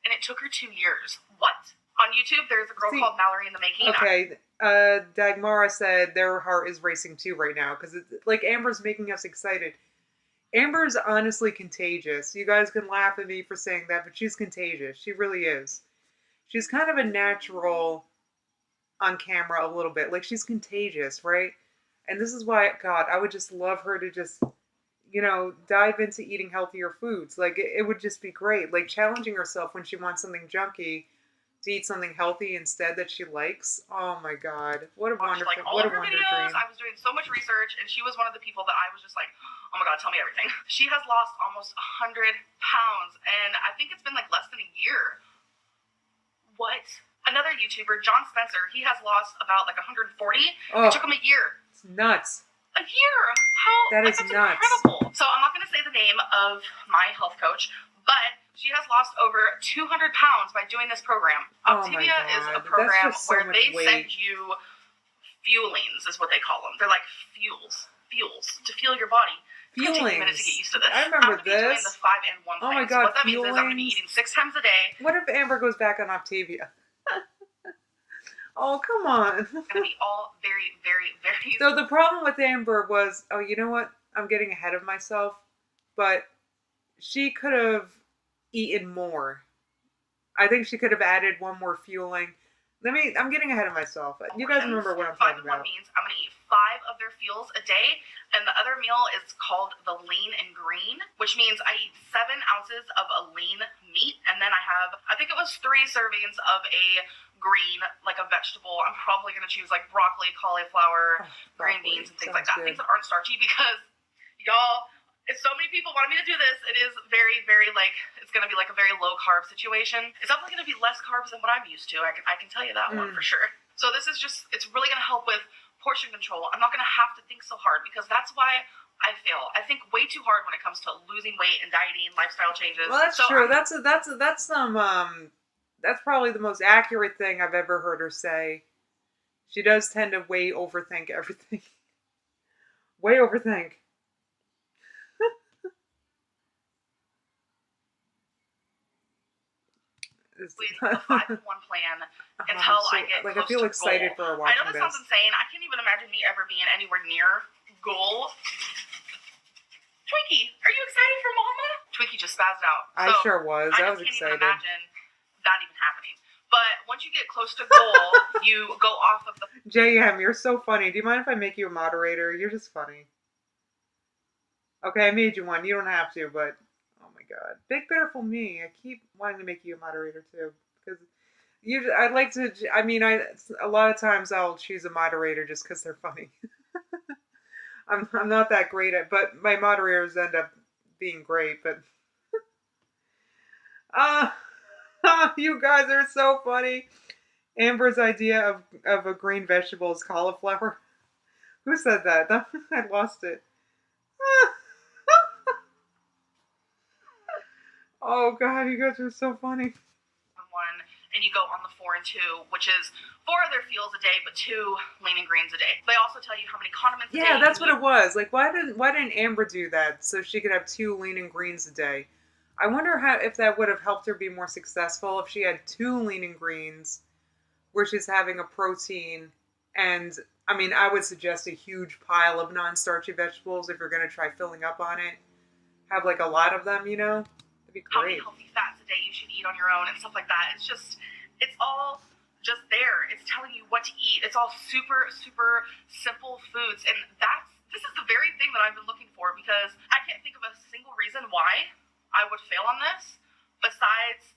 And it took her 2 years. What? On YouTube, there's a girl called Mallory in the Making. Okay, Dagmara said their heart is racing too right now, because like Amber's making us excited. Amber's honestly contagious. You guys can laugh at me for saying that, but she's contagious. She really is. She's kind of a natural on camera a little bit. Like, she's contagious, right? And this is why, God, I would just love her to just, dive into eating healthier foods. Like, it would just be great. Like, challenging herself when she wants something junky to eat something healthy instead that she likes. Oh my God. What a wonderful, what a wonderful dream. I was doing so much research, and she was one of the people that I was just like, oh my God, tell me everything. She has lost almost 100 pounds, and I think it's been like less than a year. What? Another YouTuber, John Spencer, he has lost about like 140. It took him a year. It's nuts. A year? How? That is that's nuts. Incredible. So I'm not going to say the name of my health coach, but she has lost over 200 pounds by doing this program. Octavia is a program where they send you fuelings, is what they call them. They're like fuels to fuel your body. It's going to take a minute to get used to this. I remember I'm doing the 5 and 1 plan. Oh my God, so what that means is I'm going to be eating 6 times a day. What if Amber goes back on Octavia? Oh, come on. It's going to be all very, very, very... So the problem with Amber was, oh, you know what? I'm getting ahead of myself, but she could have eaten more. I think she could have added one more fueling. I'm getting ahead of myself. You guys remember what I'm talking about. 5 means I'm going to eat 5 of their fuels a day, and the other meal is called the lean and green, which means I eat 7 ounces of a lean meat, and then I have, I think it was 3 servings of a green, like a vegetable. I'm probably going to choose like broccoli, cauliflower, green beans, and things like that. Things that aren't starchy, because y'all, if so many people wanted me to do this, it is very, very, like, it's going to be like a very low carb situation. It's definitely going to be less carbs than what I'm used to. I can tell you that one for sure. So this is just, it's really going to help with portion control. I'm not going to have to think so hard, because that's why I fail. I think way too hard when it comes to losing weight and dieting, lifestyle changes. Well, that's true. That's probably the most accurate thing I've ever heard her say. She does tend to way overthink everything. Way overthink. Please, the 5-in-1 plan until I get close I feel excited goal. for watching I know this sounds insane. I can't even imagine me ever being anywhere near goal. Twinkie, are you excited for Mama? Twinkie just spazzed out. I sure was. I was excited. I can't even imagine that even happening. But once you get close to goal, you go off of the... JM, you're so funny. Do you mind if I make you a moderator? You're just funny. Okay, I made you one. You don't have to, but... God, big beautiful me. I keep wanting to make you a moderator too, because I'd like to. I mean, a lot of times I'll choose a moderator just because they're funny. I'm not that great at, but my moderators end up being great. But you guys are so funny. Amber's idea of a green vegetable is cauliflower. Who said that? I lost it. Oh God, you guys are so funny. One, and you go on the 4 and 2, which is 4 of their fuels a day, but 2 lean and greens a day. They also tell you how many condiments a day. Yeah, that's what it was. Like, why didn't Amber do that so she could have 2 lean and greens a day? I wonder if that would have helped her be more successful if she had 2 lean and greens, where she's having a protein, and I mean, I would suggest a huge pile of non-starchy vegetables if you're going to try filling up on it. Have like a lot of them, you know. How many healthy fats a day you should eat on your own and stuff like that. It's all just there. It's telling you what to eat. It's all super, super simple foods. And this is the very thing that I've been looking for, because I can't think of a single reason why I would fail on this besides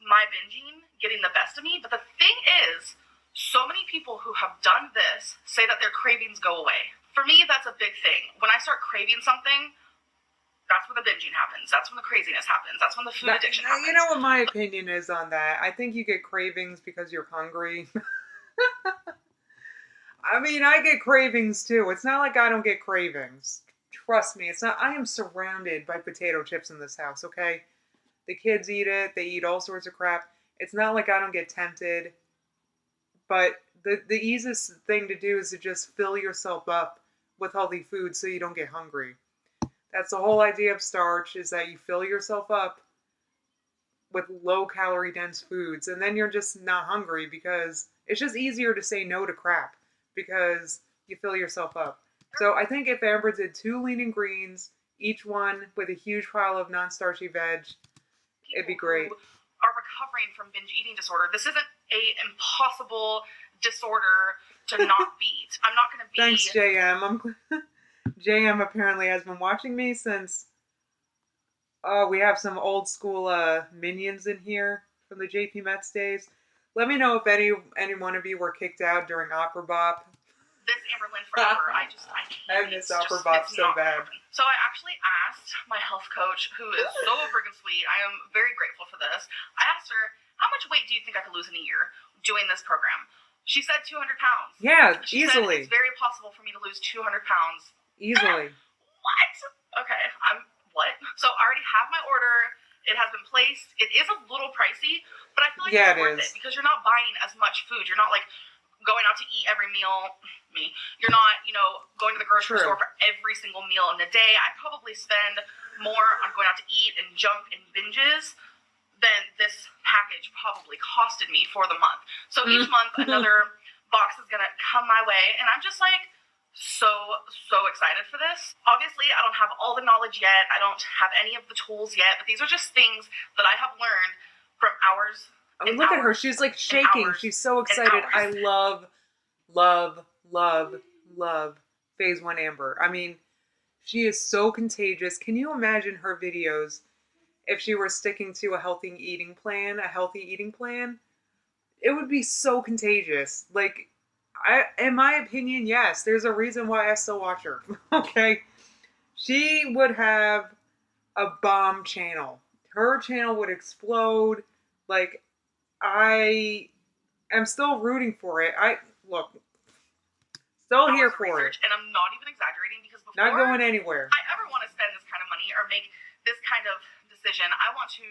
my binging getting the best of me. But the thing is, so many people who have done this say that their cravings go away. For me, that's a big thing. When I start craving something, that's when the binging happens. That's when the craziness happens. That's when the food addiction happens. You know what my opinion is on that? I think you get cravings because you're hungry. I mean, I get cravings too. It's not like I don't get cravings. Trust me, it's not. I am surrounded by potato chips in this house, okay? The kids eat it. They eat all sorts of crap. It's not like I don't get tempted. But the easiest thing to do is to just fill yourself up with healthy food so you don't get hungry. That's the whole idea of starch, is that you fill yourself up with low-calorie dense foods, and then you're just not hungry, because it's just easier to say no to crap because you fill yourself up. So I think if Amber did 2 lean and greens, each one with a huge pile of non-starchy veg, it'd be great. Are recovering from binge eating disorder. This isn't a impossible disorder to not beat. I'm not going to be... Thanks, JM. JM apparently has been watching me since... Oh, we have some old school minions in here from the JP Metz days. Let me know if any one of you were kicked out during Opera Bop. This Amberlyn forever. I can't. I miss Opera Bop so bad. So I actually asked my health coach, who is so freaking sweet. I am very grateful for this. I asked her, how much weight do you think I could lose in a year doing this program? She said 200 pounds. Yeah, she easily. Said it's very possible for me to lose 200 pounds. Easily. What? Okay, what? So I already have my order. It has been placed. It is a little pricey, but I feel like it's worth it, because you're not buying as much food. You're not like going out to eat every meal. You're not, going to the grocery store for every single meal in the day. I probably spend more on going out to eat and junk and binges than this package probably costed me for the month. So each month, another box is gonna come my way, and I'm just like so excited for this. Obviously, I don't have all the knowledge yet. I don't have any of the tools yet, but these are just things that I have learned from hours. I mean, look at her. She's like shaking. She's so excited. I love Phase 1 Amber. I mean, she is so contagious. Can you imagine her videos if she were sticking to a healthy eating plan? It would be so contagious. Like, in my opinion, yes. There's a reason why I still watch her. Okay? She would have a bomb channel. Her channel would explode. Like, I am still rooting for it. Still here for it. And I'm not even exaggerating, because before not going anywhere. I ever want to spend this kind of money or make this kind of decision, I want to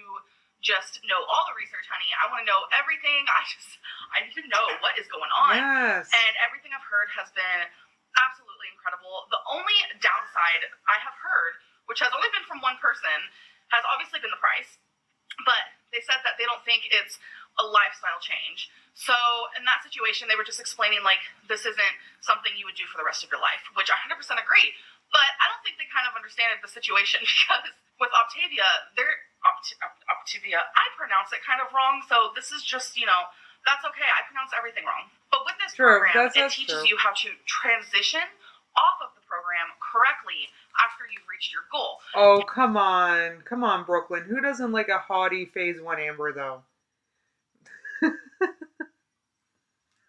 just know all the research, honey. I want to know everything. I need to know what is going on. Yes. And everything I've heard has been absolutely incredible. The only downside I have heard, which has only been from one person, has obviously been the price. But they said that they don't think it's a lifestyle change. So in that situation, they were just explaining, like, this isn't something you would do for the rest of your life, which I 100% agree. But I don't think they kind of understood the situation, because with Octavia, Octavia, I pronounce it kind of wrong. So this is just, that's okay. I pronounce everything wrong. But with this program, it teaches you how to transition off of the program correctly after you've reached your goal. Oh, come on, Brooklyn. Who doesn't like a haughty Phase 1 Amber, though?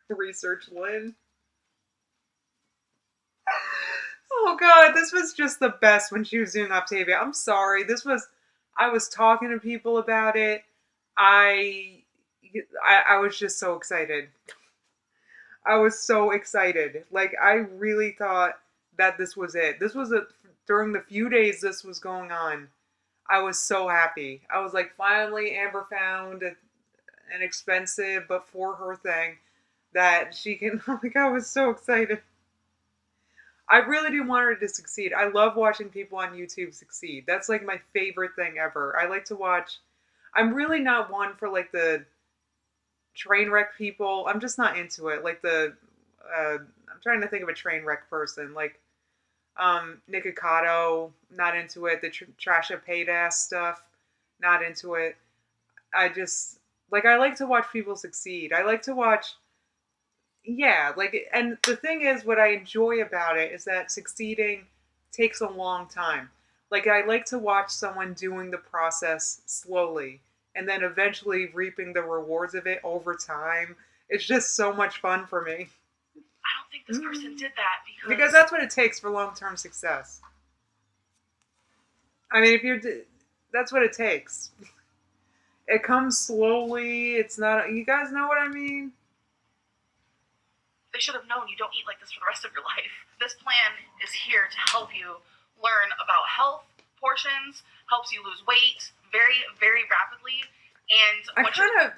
Research Lynn. Oh God, this was just the best when she was doing Octavia. I'm sorry. I was talking to people about it. I was just so excited. I was so excited. Like, I really thought that this was it. During the few days this was going on, I was so happy. I was like, finally Amber found an expensive but for her thing that she can, like, I was so excited. I really do want her to succeed. I love watching people on YouTube succeed. That's like my favorite thing ever. I like to watch, I'm really not one for like the train wreck people. I'm just not into it. Like I'm trying to think of a train wreck person. Like, Nikocado, not into it. The Trasha paid ass stuff, not into it. I like to watch people succeed. I like to watch, and the thing is, what I enjoy about it is that succeeding takes a long time. Like, I like to watch someone doing the process slowly and then eventually reaping the rewards of it over time. It's just so much fun for me. I don't think this person did that because that's what it takes for long-term success. I mean, that's what it takes. It comes slowly. It's not, you guys know what I mean? They should have known you don't eat like this for the rest of your life. This plan is here to help you learn about health, portions, helps you lose weight very, very rapidly. And I kind of,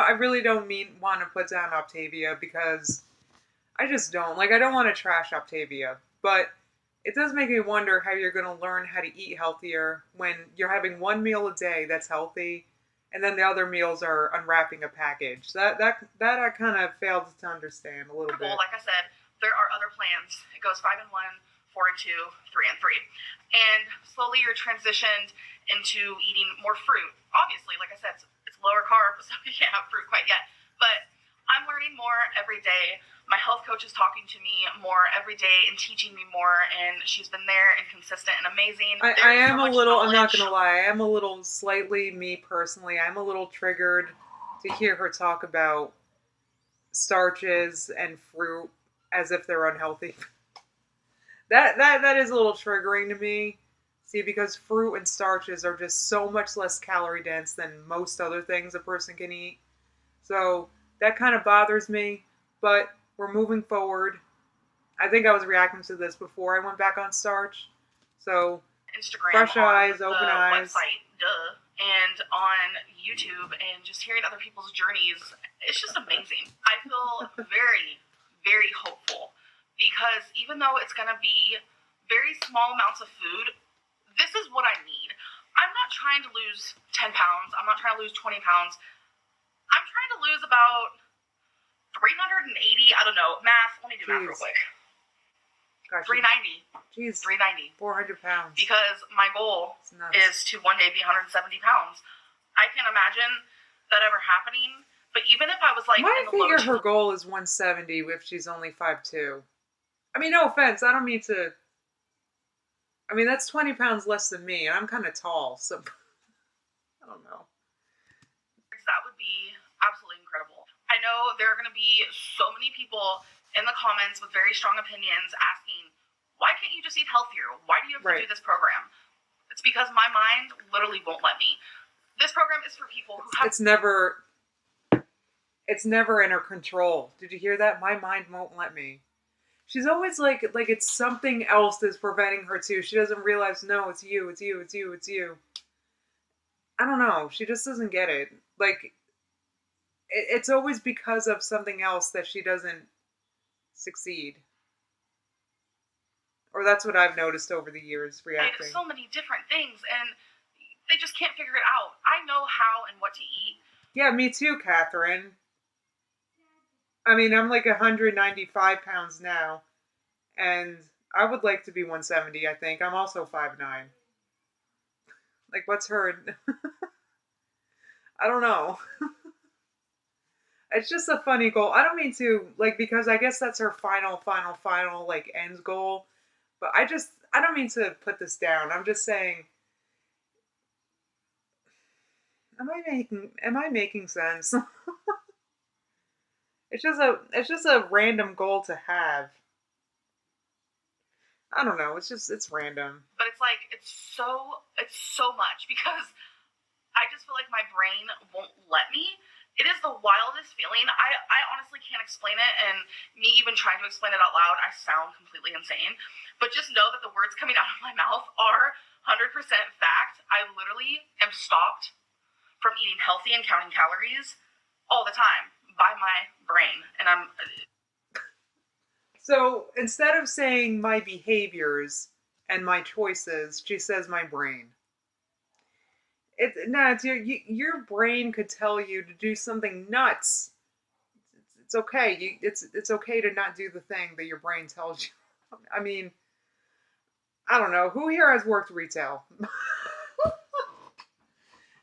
I really don't want to put down Octavia, because I just don't. Like, I don't want to trash Octavia, but it does make me wonder how you're going to learn how to eat healthier when you're having one meal a day that's healthy, and then the other meals are unwrapping a package. That I kind of failed to understand a little bit. Well, like I said, there are other plans. It goes 5 and 1, 4 and 2, 3 and 3. And slowly you're transitioned into eating more fruit. Obviously, like I said, it's lower carb, so you can't have fruit quite yet. But I'm learning more every day. My health coach is talking to me more every day and teaching me more, and she's been there and consistent and amazing. I am a little, I'm not going to lie, I am a little, slightly, me personally, I'm a little triggered to hear her talk about starches and fruit as if they're unhealthy. That is a little triggering to me. See, because fruit and starches are just so much less calorie dense than most other things a person can eat. So that kind of bothers me, but we're moving forward. I think I was reacting to this before I went back on starch. So Instagram, fresh eyes, open eyes. Website, and on YouTube, and just hearing other people's journeys, it's just amazing. I feel very, very hopeful, because even though it's going to be very small amounts of food, this is what I need. I'm not trying trying to lose 10 pounds. I'm not trying to lose 20 pounds. I'm trying to lose about 380. I don't know. Math. Let me do math real quick. Gosh, 390. Jeez. 390. 400 pounds. Because my goal is to one day be 170 pounds. I can't imagine that ever happening. But even if I was like I in the figure low her goal is 170 if she's only 5'2". I mean, no offense. I don't mean to. I mean, that's 20 pounds less than me, and I'm kind of tall, so I don't know. That would be absolutely incredible. I know there are going to be so many people in the comments with very strong opinions asking, why can't you just eat healthier? Why do you have to do this program? It's because my mind literally won't let me. This program is for people who have... It's never in her control. Did you hear that? My mind won't let me. She's always like it's something else that's preventing her too. She doesn't realize, no, it's you, it's you, it's you, it's you. I don't know. She just doesn't get it. Like, it's always because of something else that she doesn't succeed. Or that's what I've noticed over the years reacting. So many different things, and they just can't figure it out. I know how and what to eat. Yeah, me too, Catherine. I mean, I'm like 195 pounds now, and I would like to be 170, I think. I'm also 5'9". Like, what's her... I don't know. It's just a funny goal. I don't mean to, like, because I guess that's her final, like, end goal. But I don't mean to put this down. I'm just saying, am I making sense? It's just a random goal to have. I don't know. It's random. But it's so much because I just feel like my brain won't let me. It is the wildest feeling. I honestly can't explain it, and me even trying to explain it out loud, I sound completely insane. But just know that the words coming out of my mouth are 100% fact. I literally am stopped from eating healthy and counting calories all the time by my brain. And So instead of saying my behaviors and my choices, she says my brain. It's your brain could tell you to do something nuts. It's okay. It's okay to not do the thing that your brain tells you. I mean, I don't know. Who here has worked retail?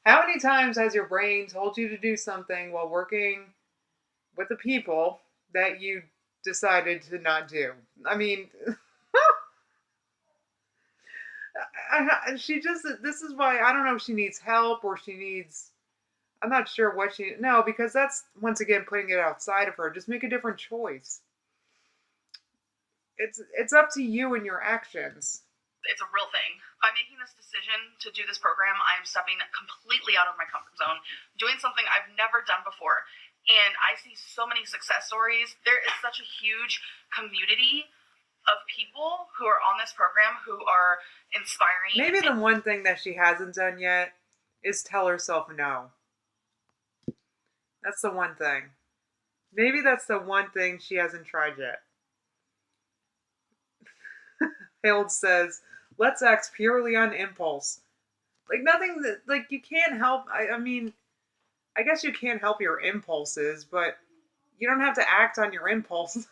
How many times has your brain told you to do something while working with the people that you decided to not do? I mean, this is why I don't know if she needs help or she needs, I'm not sure what no, because that's, once again, putting it outside of her. Just make a different choice. It's up to you and your actions. It's a real thing. By making this decision to do this program, I am stepping completely out of my comfort zone, doing something I've never done before. And I see so many success stories. There is such a huge community of people who are on this program who are inspiring. Maybe the one thing that she hasn't done yet is tell herself no. That's the one thing. Maybe that's the one thing she hasn't tried yet. Hild says, let's act purely on impulse. Like, nothing that, like, you can't help, I mean, I guess you can't help your impulses, but you don't have to act on your impulse.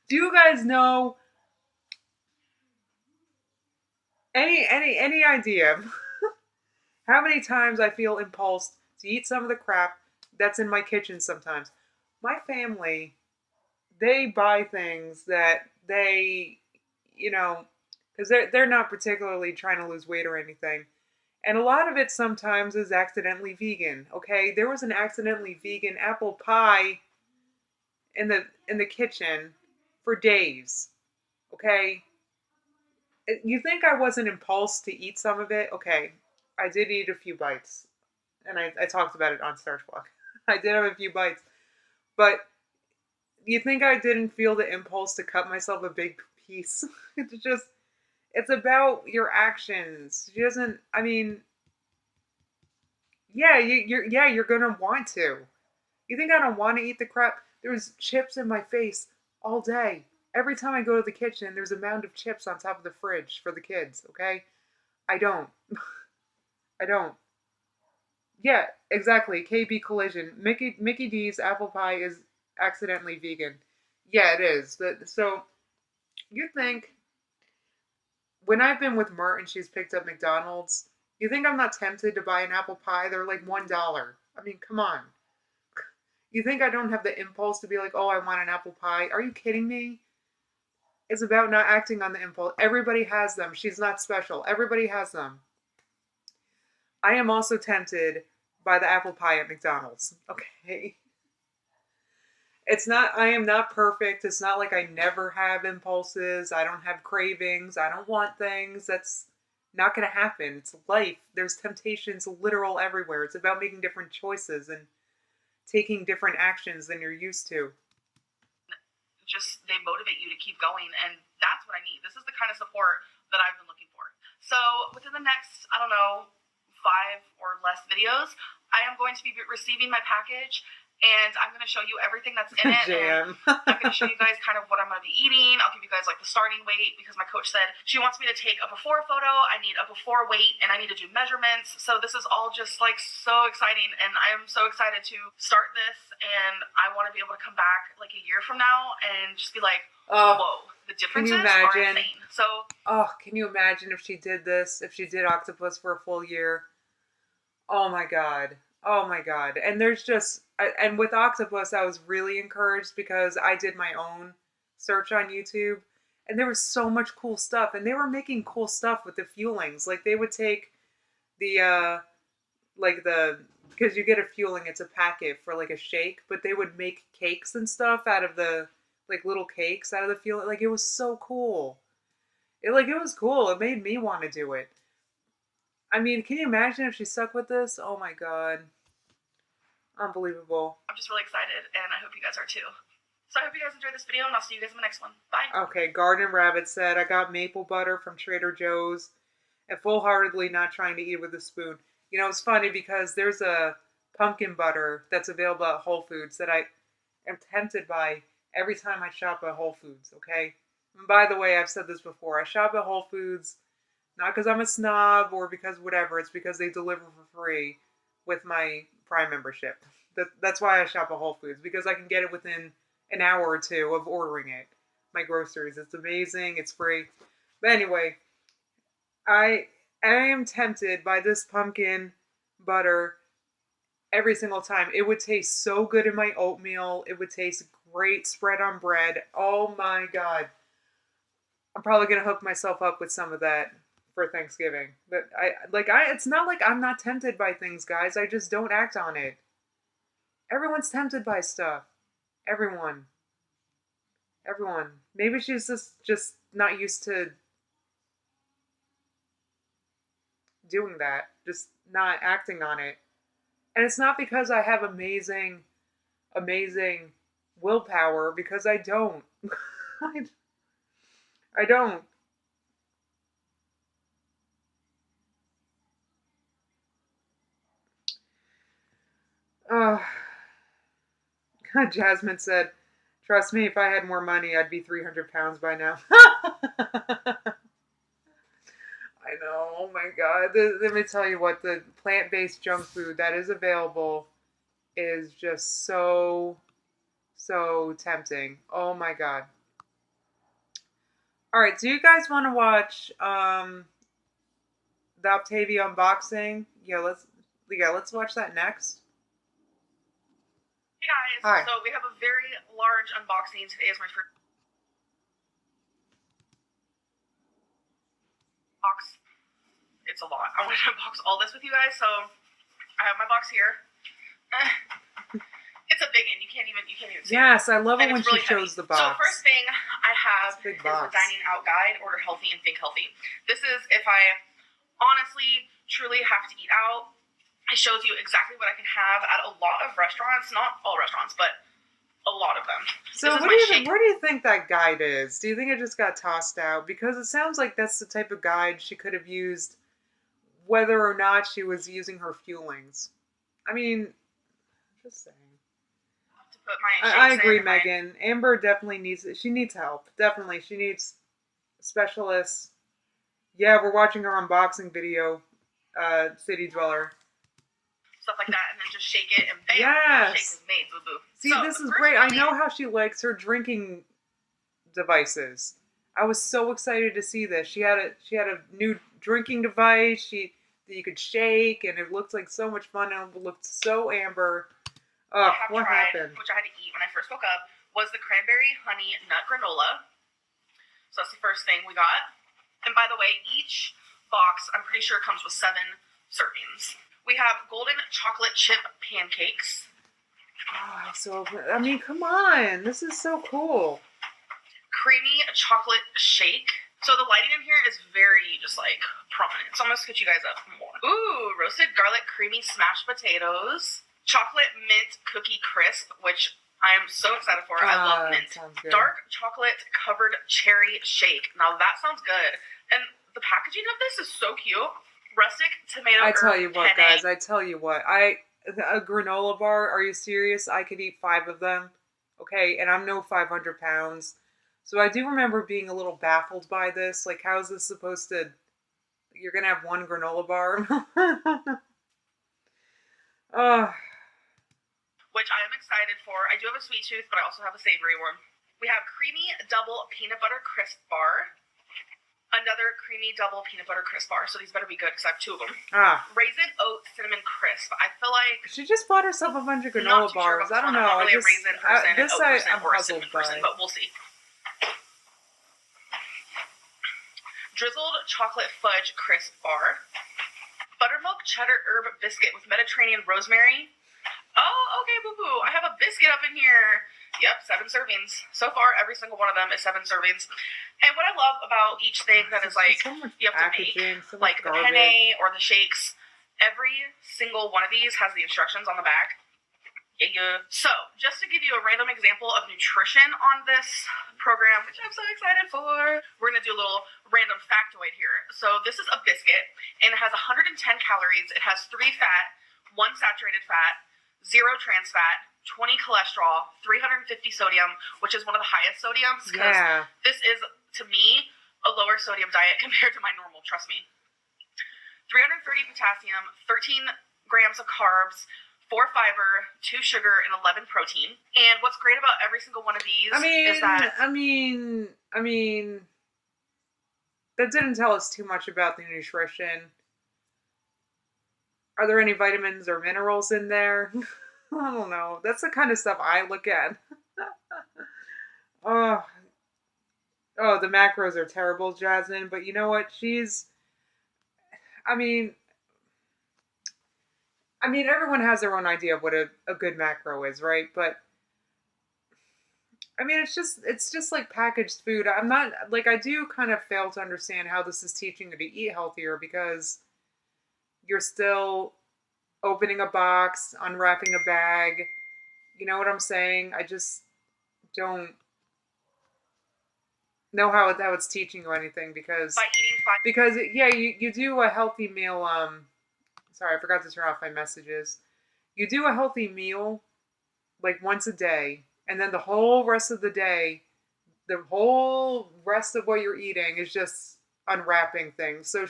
Do you guys know any idea how many times I feel impulsed to eat some of the crap that's in my kitchen sometimes? My family, they buy things that they, you know, because they're not particularly trying to lose weight or anything. And a lot of it sometimes is accidentally vegan, okay? There was an accidentally vegan apple pie in the kitchen for days, okay? You think I wasn't impulsed to eat some of it? Okay, I did eat a few bites. And I talked about it on Starch Block. I did have a few bites. But you think I didn't feel the impulse to cut myself a big piece? It's about your actions. She doesn't, I mean, yeah, you're gonna want to. You think I don't want to eat the crap? There's chips in my face all day. Every time I go to the kitchen, there's a mound of chips on top of the fridge for the kids, okay? I don't. I don't. Yeah, exactly. KB Collision. Mickey D's apple pie is accidentally vegan. Yeah, it is. So you think when I've been with Mert and she's picked up McDonald's, you think I'm not tempted to buy an apple pie? They're like $1. I mean, come on. You think I don't have the impulse to be like, oh, I want an apple pie? Are you kidding me? It's about not acting on the impulse. Everybody has them. She's not special. Everybody has them. I am also tempted by the apple pie at McDonald's. Okay. I am not perfect. It's not like I never have impulses. I don't have cravings. I don't want things. That's not going to happen. It's life. There's temptations literal everywhere. It's about making different choices and taking different actions than you're used to. Just, they motivate you to keep going, and that's what I need. This is the kind of support that I've been looking for. So within the next, I don't know, 5 or less videos, I am going to be receiving my package, and I'm going to show you everything that's in it. And I'm going to show you guys kind of what I'm going to be eating. I'll give you guys like the starting weight, because my coach said she wants me to take a before photo. I need a before weight, and I need to do measurements. So this is all just like so exciting, and I am so excited to start this, and I want to be able to come back like a year from now and just be like, whoa, the differences are insane. So, can you imagine if she did this, if she did octopus for a full year? Oh my God. Oh my God. And and with octopus, I was really encouraged because I did my own search on YouTube, and there was so much cool stuff, and they were making cool stuff with the fuelings. Like they would take because you get a fueling, it's a packet for like a shake, but they would make cakes and stuff out of the, like little cakes out of the fueling. Like it was so cool. It was cool. It made me want to do it. I mean, can you imagine if she stuck with this? Oh my God. Unbelievable. I'm just really excited, and I hope you guys are too. So I hope you guys enjoyed this video, and I'll see you guys in the next one. Bye. Okay, Garden Rabbit said, I got maple butter from Trader Joe's and full-heartedly not trying to eat with a spoon. You know, it's funny because there's a pumpkin butter that's available at Whole Foods that I am tempted by every time I shop at Whole Foods, okay? And by the way, I've said this before. I shop at Whole Foods not because I'm a snob or because whatever. It's because they deliver for free with my Prime membership. That's why I shop at Whole Foods, because I can get it within an hour or two of ordering it. My groceries. It's amazing. It's free. But anyway, I am tempted by this pumpkin butter every single time. It would taste so good in my oatmeal. It would taste great spread on bread. Oh my God. I'm probably going to hook myself up with some of that for Thanksgiving. But it's not like I'm not tempted by things, guys. I just don't act on it. Everyone's tempted by stuff. Everyone. Maybe she's just not used to doing that. Just not acting on it. And it's not because I have amazing willpower, because I don't. I don't. Jasmine said, trust me, if I had more money, I'd be 300 pounds by now. I know. Oh my God. Let me tell you what, the plant-based junk food that is available is just so tempting. Oh my God. All right. Do you guys want to watch the Octavia unboxing? Yeah, let's watch that next. Hey guys. Hi. So we have a very large unboxing. Today is my first box. It's a lot. I wanted to unbox all this with you guys, so I have my box here. It's a big one. You can't even see Yes, it. I love it when really she shows heavy. the box. So first thing I have is the box. Dining Out Guide, Order Healthy and Think Healthy. This is if I honestly, truly have to eat out. It shows you exactly what I can have at a lot of restaurants. Not all restaurants, but a lot of them. So where do you think that guide is? Do you think it just got tossed out? Because it sounds like that's the type of guide she could have used whether or not she was using her fuelings. I mean, just saying. To put my I agree, Megan. Amber definitely needs help. Definitely. She needs specialists. Yeah, we're watching her unboxing video. City Dweller. Stuff like that, and then just shake it, and bam, Yes. shake is made, boo-boo. See, So, this is first great. I really- know how she likes her drinking devices. I was so excited to see this. She had a new drinking device that you could shake, and it looked like so much fun, and it looked so amber. Oh, I have what tried, happened? which I had to eat when I first woke up, was the cranberry honey nut granola. So that's the first thing we got. And by the way, each box, I'm pretty sure, comes with 7 servings. We have golden chocolate chip pancakes. Oh, I mean, come on. This is so cool. Creamy chocolate shake. So the lighting in here is very just like prominent. So I'm gonna scoot you guys up more. Ooh, roasted garlic creamy smashed potatoes. Chocolate mint cookie crisp, which I am so excited for. I love mint. Sounds good. Dark chocolate covered cherry shake. Now that sounds good. And the packaging of this is so cute. Rustic tomato. I tell you what, penne. guys. I tell you what. A granola bar. Are you serious? I could eat 5 of them. Okay, and I'm no 500 pounds. So I do remember being a little baffled by this. Like, how is this supposed to... You're going to have 1 granola bar? Which I am excited for. I do have a sweet tooth, but I also have a savory one. We have creamy double peanut butter crisp bar. Another creamy double peanut butter crisp bar. So these better be good because I have 2 of them. Raisin oat cinnamon crisp. I feel like... She just bought herself a bunch of granola bars. I don't know. I'm not really a raisin person, this an oat person, I'm or a puzzled cinnamon by. person, but we'll see. Drizzled chocolate fudge crisp bar. Buttermilk cheddar herb biscuit with Mediterranean rosemary. Oh, okay, boo-boo. I have a biscuit up in here. Yep, 7 servings. So far, every single one of them is 7 servings. And what I love about each thing that is like, so much you have to make, so like the garbage. penne or the shakes, every single one of these has the instructions on the back. Yeah. So, just to give you a random example of nutrition on this program, which I'm so excited for, we're going to do a little random factoid here. So, this is a biscuit, and it has 110 calories. It has 3 fat, 1 saturated fat, 0 trans fat, 20 cholesterol, 350 sodium, which is one of the highest sodiums, because this is, to me, a lower sodium diet compared to my normal, trust me. 330 potassium, 13 grams of carbs, 4 fiber, 2 sugar, and 11 protein. And what's great about every single one of these is that... I mean, that didn't tell us too much about the nutrition. Are there any vitamins or minerals in there? I don't know. That's the kind of stuff I look at. Oh, the macros are terrible, Jasmine. But you know what? I mean, everyone has their own idea of what a good macro is, right? But I mean, it's just like packaged food. I'm not like, I do kind of fail to understand how this is teaching you to eat healthier, because you're still opening a box, unwrapping a bag. You know what I'm saying? I just don't know how it's teaching you anything, because by eating 5... you do a healthy meal. Sorry, I forgot to turn off my messages. You do a healthy meal like once a day, and then the whole rest of the day, the whole rest of what you're eating is just unwrapping things. So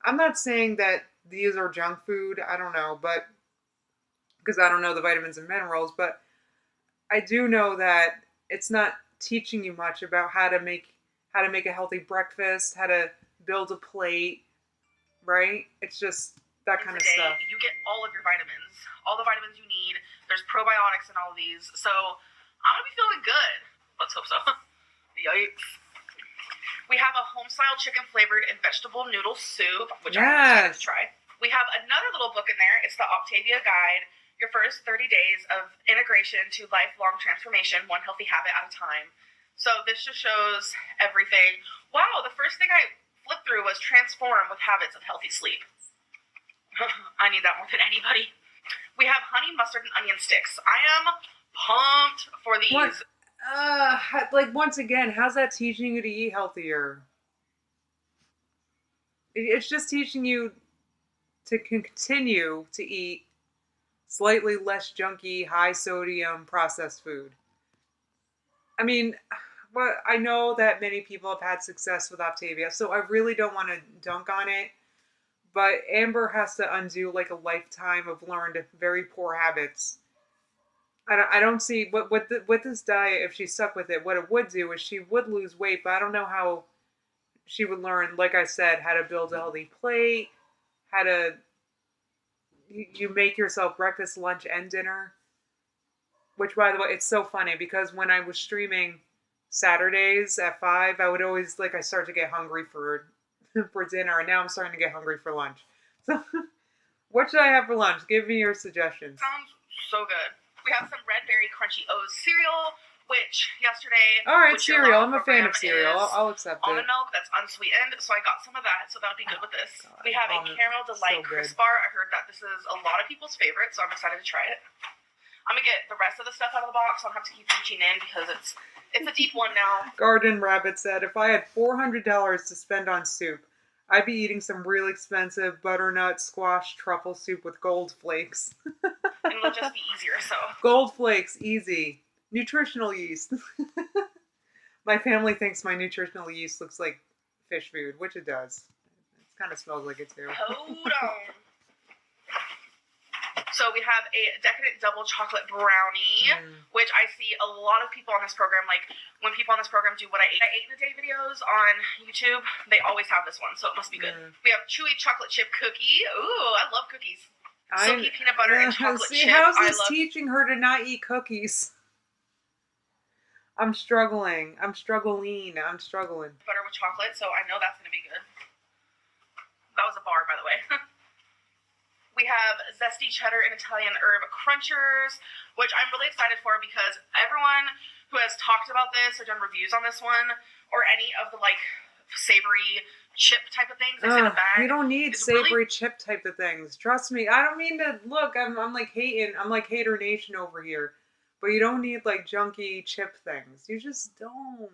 I'm not saying that these are junk food. I don't know, but because I don't know the vitamins and minerals, but I do know that it's not teaching you much about how to make a healthy breakfast, how to build a plate, right? It's just that kind of stuff. You get all of your vitamins, all the vitamins you need. There's probiotics in all of these, so I'm gonna be feeling good. Let's hope so. Yikes. We have a home-style chicken-flavored and vegetable noodle soup, which I'm excited to try. We have another little book in there. It's the Octavia Guide, your first 30 days of integration to lifelong transformation, one healthy habit at a time. So this just shows everything. Wow, the first thing I flipped through was transform with habits of healthy sleep. I need that more than anybody. We have honey, mustard, and onion sticks. I am pumped for these. What? Like, once again, how's that teaching you to eat healthier? It's just teaching you to continue to eat slightly less junky, high sodium processed food. I mean, well, I know that many people have had success with Octavia, so I really don't want to dunk on it. But Amber has to undo like a lifetime of learned very poor habits. I don't see what this diet, if she stuck with it, what it would do is she would lose weight, but I don't know how she would learn, like I said, how to build a healthy plate, how to you make yourself breakfast, lunch, and dinner. Which, by the way, it's so funny because when I was streaming Saturdays at 5, I would always I start to get hungry for for dinner, and now I'm starting to get hungry for lunch. So, what should I have for lunch? Give me your suggestions. Sounds so good. We have some Red Berry Crunchy O's cereal, which yesterday... All right, cereal. I'm a fan of cereal. I'll accept it. Almond milk that's unsweetened, so I got some of that, so that'll be good with this. God, we have a Caramel Delight Crisp Bar. I heard that this is a lot of people's favorite, so I'm excited to try it. I'm going to get the rest of the stuff out of the box, so I don't have to keep reaching in because it's a deep one now. Garden Rabbit said, if I had $400 to spend on soup, I'd be eating some real expensive butternut squash truffle soup with gold flakes. And it'll just be easier, so. Gold flakes, easy. Nutritional yeast. My family thinks my nutritional yeast looks like fish food, which it does. It kind of smells like it too. Hold on. So we have a decadent double chocolate brownie, which I see a lot of people on this program, like when people on this program do what I ate in a day videos on YouTube, they always have this one, so it must be good. We have chewy chocolate chip cookie. Ooh, I love cookies. Silky peanut butter and chocolate chip. How's this teaching her to not eat cookies? I'm struggling. I'm struggling. Butter with chocolate, so I know that's going to be good. That was a bar, by the way. We have Zesty Cheddar and Italian Herb Crunchers, which I'm really excited for because everyone who has talked about this or done reviews on this one, or any of the, savory chip type of things, they say the bag. You don't need savory chip type of things. Trust me. I don't mean to look. I'm hating. I'm like Hater Nation over here. But you don't need, junky chip things. You just don't.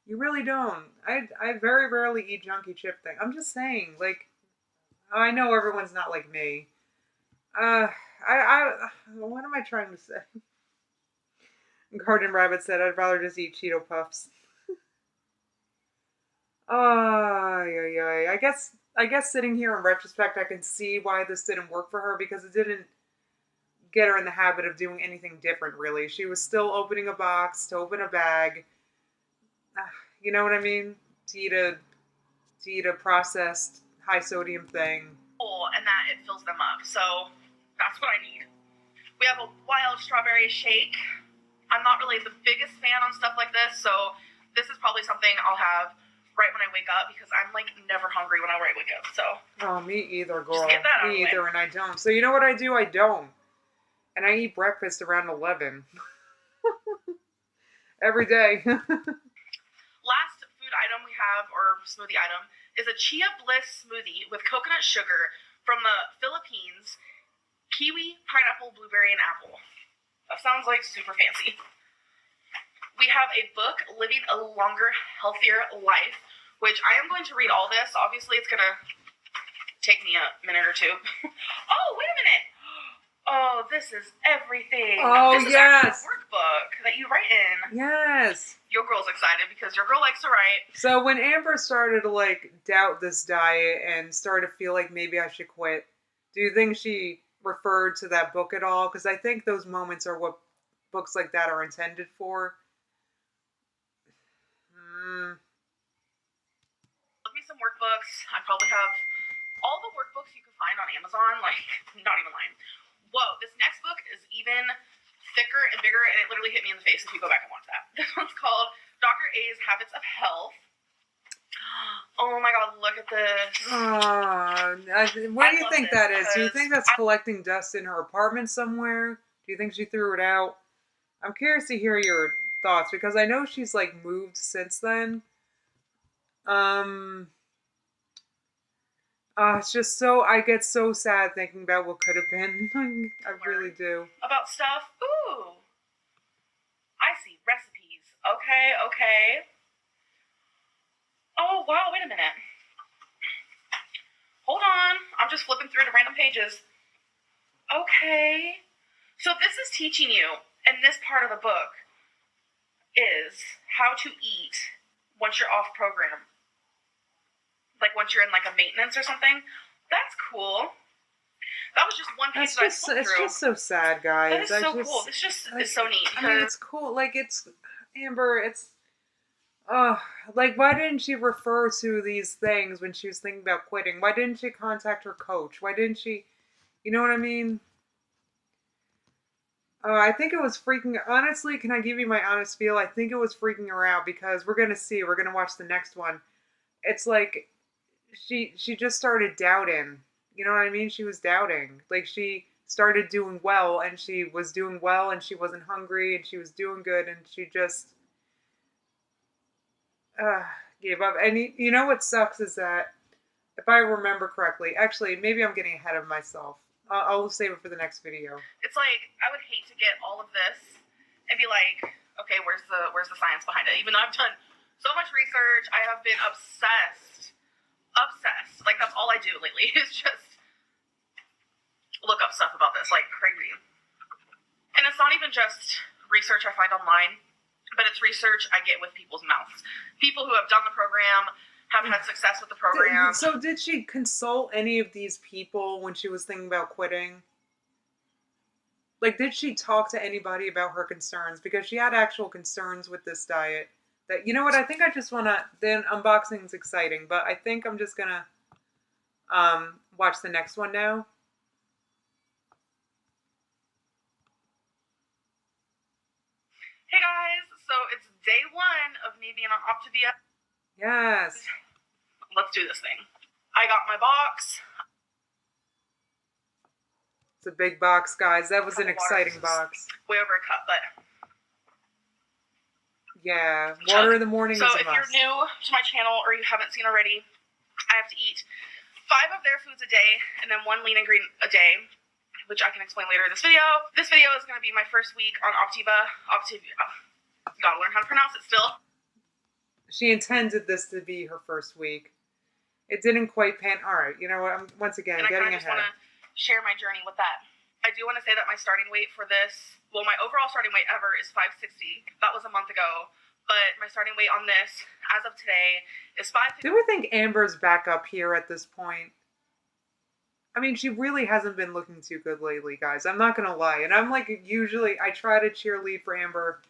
You really don't. I very rarely eat junky chip things. I'm just saying, I know everyone's not like me. What am I trying to say? Garden Rabbit said, I'd rather just eat Cheeto Puffs. I guess sitting here in retrospect, I can see why this didn't work for her because it didn't get her in the habit of doing anything different, really. She was still opening a box, to open a bag. You know what I mean? To eat a processed high sodium thing. And that it fills them up. So that's what I need. We have a wild strawberry shake. I'm not really the biggest fan on stuff like this, so this is probably something I'll have right when I wake up because I'm never hungry when I wake up. So. Oh, me either, girl. Just get that me either, and I don't. So you know what I do? I don't. And I eat breakfast around 11. Every day. Last food item we have, or smoothie item, is a Chia Bliss smoothie with coconut sugar from the Philippines, kiwi, pineapple, blueberry, and apple. That sounds super fancy. We have a book, Living a Longer, Healthier Life, which I am going to read all this. Obviously, it's going to take me a minute or two. Oh, wait a minute. Oh, this is everything. Oh, this is yes. a workbook that you write in. Yes. Your girl's excited because your girl likes to write. So when Amber started to doubt this diet and started to feel like maybe I should quit, do you think she referred to that book at all? Because I think those moments are what books like that are intended for. Give me some workbooks. I probably have all the workbooks you can find on Amazon. Not even lying. Whoa, this next book is even thicker and bigger, and it literally hit me in the face if you go back and watch that. This one's called Dr. A's Habits of Health. Oh my god, look at this. What do you think that is? Do you think that's collecting dust in her apartment somewhere? Do you think she threw it out? I'm curious to hear your thoughts, because I know she's moved since then. It's just I get so sad thinking about what could have been. I really do. About stuff? Ooh. I see recipes. Okay. Oh, wow, wait a minute. Hold on. I'm just flipping through the random pages. Okay. So this is teaching you, and this part of the book is how to eat once you're off program. like once you're in like a maintenance or something. That's cool. That was just one page that I flipped it's through. just so sad, guys. That is so cool. This just is so neat. I mean, it's cool. Like, it's Amber. It's like, why didn't she refer to these things when she was thinking about quitting? Why didn't she contact her coach? Why didn't she? You know what I mean? I think it was freaking. Honestly, can I give you my honest feel? I think it was freaking her out because we're gonna watch the next one. It's like she just started doubting. You know what I mean? She was doubting. Like, she started doing well, and she was doing well, and she wasn't hungry, and she was doing good, and she just gave up. And you know what sucks is that, if I remember correctly, actually, maybe I'm getting ahead of myself. I'll save it for the next video. It's like, I would hate to get all of this and be like, okay, where's the science behind it? Even though I've done so much research, I have been obsessed. Like, that's all I do lately is just look up stuff about this, like crazy. And it's not even just research I find online, but it's research I get with people's mouths. People who have done the program, have had success with the program. So did she consult any of these people when she was thinking about quitting? Like, did she talk to anybody about her concerns? Because she had actual concerns with this diet. That, you know what, I think I just want to, the unboxing's exciting, but I think I'm just going to watch the next one now. Hey guys, so it's day 1 of me being on Optavia. Yes. Let's do this thing. I got my box. It's a big box, guys. That was an exciting box. Way over a cup, but... Yeah, water in the morning is a must. So if you're new to my channel or you haven't seen already, I have to eat 5 of their foods a day and then 1 lean ingredient a day, which I can explain later in this video. This video is going to be my first week on Octavia. Gotta learn how to pronounce it still. She intended this to be her first week. It didn't quite pan. All right, you know what? I'm once again getting ahead. And I kind of just want to share my journey with that. I do want to say that my starting weight for this, well, my overall starting weight ever is 560. That was a month ago. But my starting weight on this, as of today, is 550. Do we think Amber's back up here at this point? I mean, she really hasn't been looking too good lately, guys. I'm not going to lie. And I'm like, usually, I try to cheerlead for Amber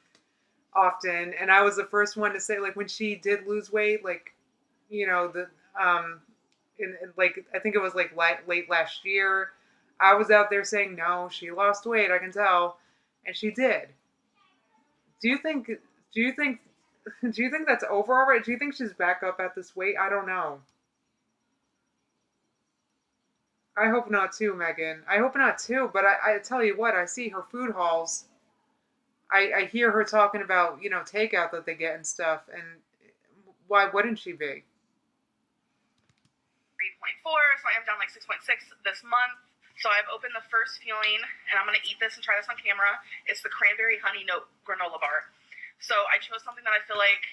often. And I was the first one to say, like, when she did lose weight, like, you know, like, I think it was like late last year, I was out there saying, no, she lost weight, I can tell. And she did. Do you think that's over already? Do you think she's back up at this weight? I don't know. I hope not too, Megan. I hope not too, but I tell you what, I see her food hauls. I hear her talking about, you know, takeout that they get and stuff, and why wouldn't she be? 3.4, so I am down like 6.6 this month. So I've opened the first feeling, and I'm going to eat this and try this on camera. It's the Cranberry Honey Note Granola Bar. So I chose something that I feel like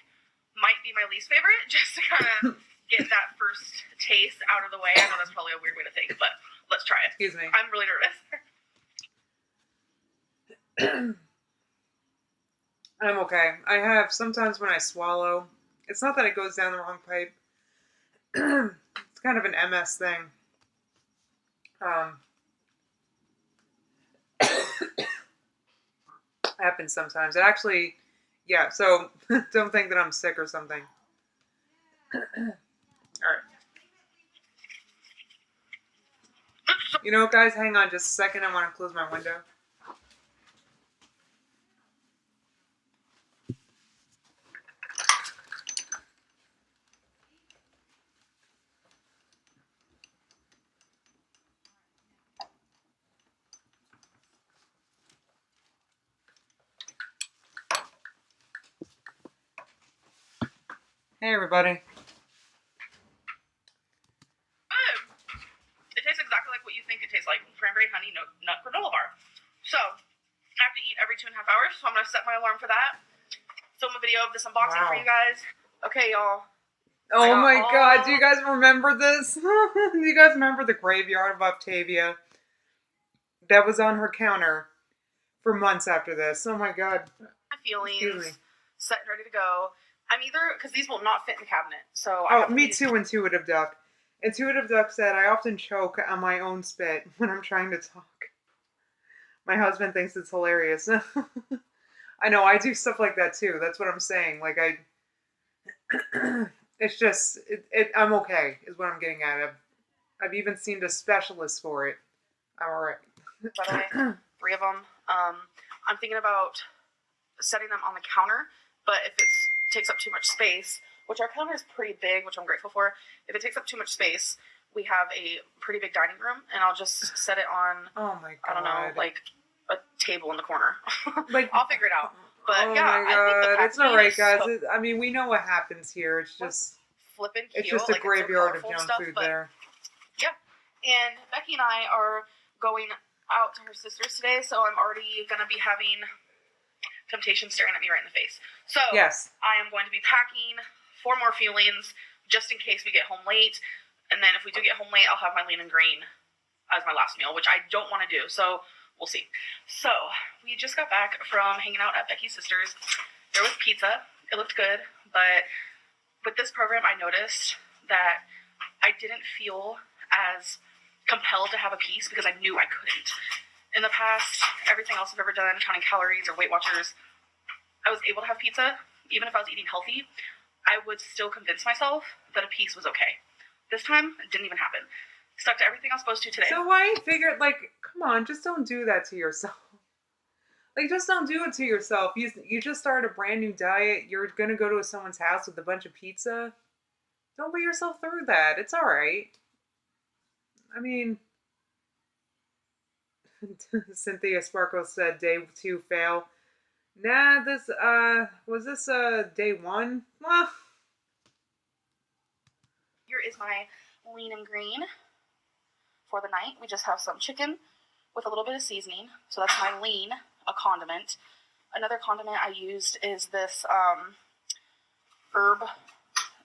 might be my least favorite, just to kind of get that first taste out of the way. I know that's probably a weird way to think, but let's try it. Excuse me. I'm really nervous. I'm okay. I have, sometimes when I swallow, it's not that it goes down the wrong pipe. It's kind of an MS thing. Happens sometimes. It actually, yeah, so don't think that I'm sick or something. Alright. You know what, guys? Hang on just a second. I want to close my window. Hey, everybody. It tastes exactly like what you think it tastes like. Cranberry Honey Nut Granola Bar. So, I have to eat every 2.5 hours, so I'm going to set my alarm for that. Film a video of this unboxing for you guys. Okay, y'all. Oh my god, do you guys remember this? Do you guys remember the graveyard of Octavia? That was on her counter for months after this. Oh my god. My feelings, set and ready to go. I'm either, because these will not fit in the cabinet, so me too, Intuitive Duck. Intuitive Duck said, I often choke on my own spit when I'm trying to talk. My husband thinks it's hilarious. I know, I do stuff like that too. That's what I'm saying. Like, it's just, I'm okay, is what I'm getting at. I've even seen a specialist for it. I'm alright. By the way, 3 of them. I'm thinking about setting them on the counter, but if it takes up too much space, which our counter is pretty big, which I'm grateful for, if it takes up too much space, we have a pretty big dining room, and I'll just set it on, oh my God. I don't know, like a table in the corner. Like, I'll figure it out. But oh yeah, my God. I think it's alright, guys. so, I mean, we know what happens here. It's just flippin' cute. It's just a like, graveyard so of junk stuff, food but, there. Yeah. And Becky and I are going out to her sister's today, so I'm already going to be having temptation staring at me right in the face. So yes. I am going to be packing 4 more feelings just in case we get home late. And then if we do get home late, I'll have my lean and green as my last meal, which I don't want to do. So we'll see. So we just got back from hanging out at Becky's sister's. There was pizza. It looked good. But with this program, I noticed that I didn't feel as compelled to have a piece because I knew I couldn't. In the past, everything else I've ever done, counting calories or Weight Watchers, I was able to have pizza. Even if I was eating healthy, I would still convince myself that a piece was okay. This time, it didn't even happen. Stuck to everything I was supposed to today. So why figured, like, come on, just don't do that to yourself. Like, just don't do it to yourself. You just started a brand new diet. You're going to go to someone's house with a bunch of pizza. Don't put yourself through that. It's all right. I mean, Cynthia Sparkle said day 2 fail. Nah, was this day 1? Well, here is my lean and green for the night. We just have some chicken with a little bit of seasoning. So that's my lean, a condiment. Another condiment I used is this herb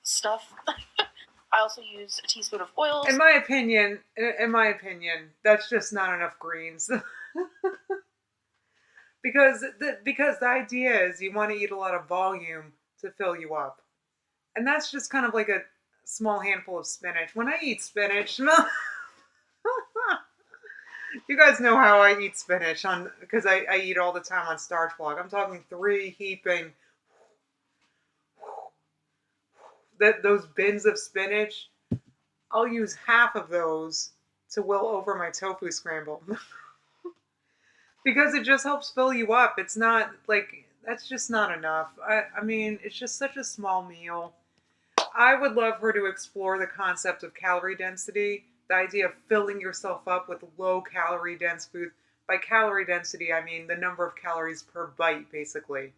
stuff. I also used a teaspoon of oils. In my opinion, that's just not enough greens. because the idea is you want to eat a lot of volume to fill you up. And that's just kind of like a small handful of spinach. When I eat spinach, you guys know how I eat spinach because I eat all the time on Starch Vlog. I'm talking 3 heaping. Those bins of spinach, I'll use half of those to will over my tofu scramble. Because it just helps fill you up. It's not, like, that's just not enough. I mean, it's just such a small meal. I would love her to explore the concept of calorie density, the idea of filling yourself up with low-calorie dense food. By calorie density, I mean the number of calories per bite, basically.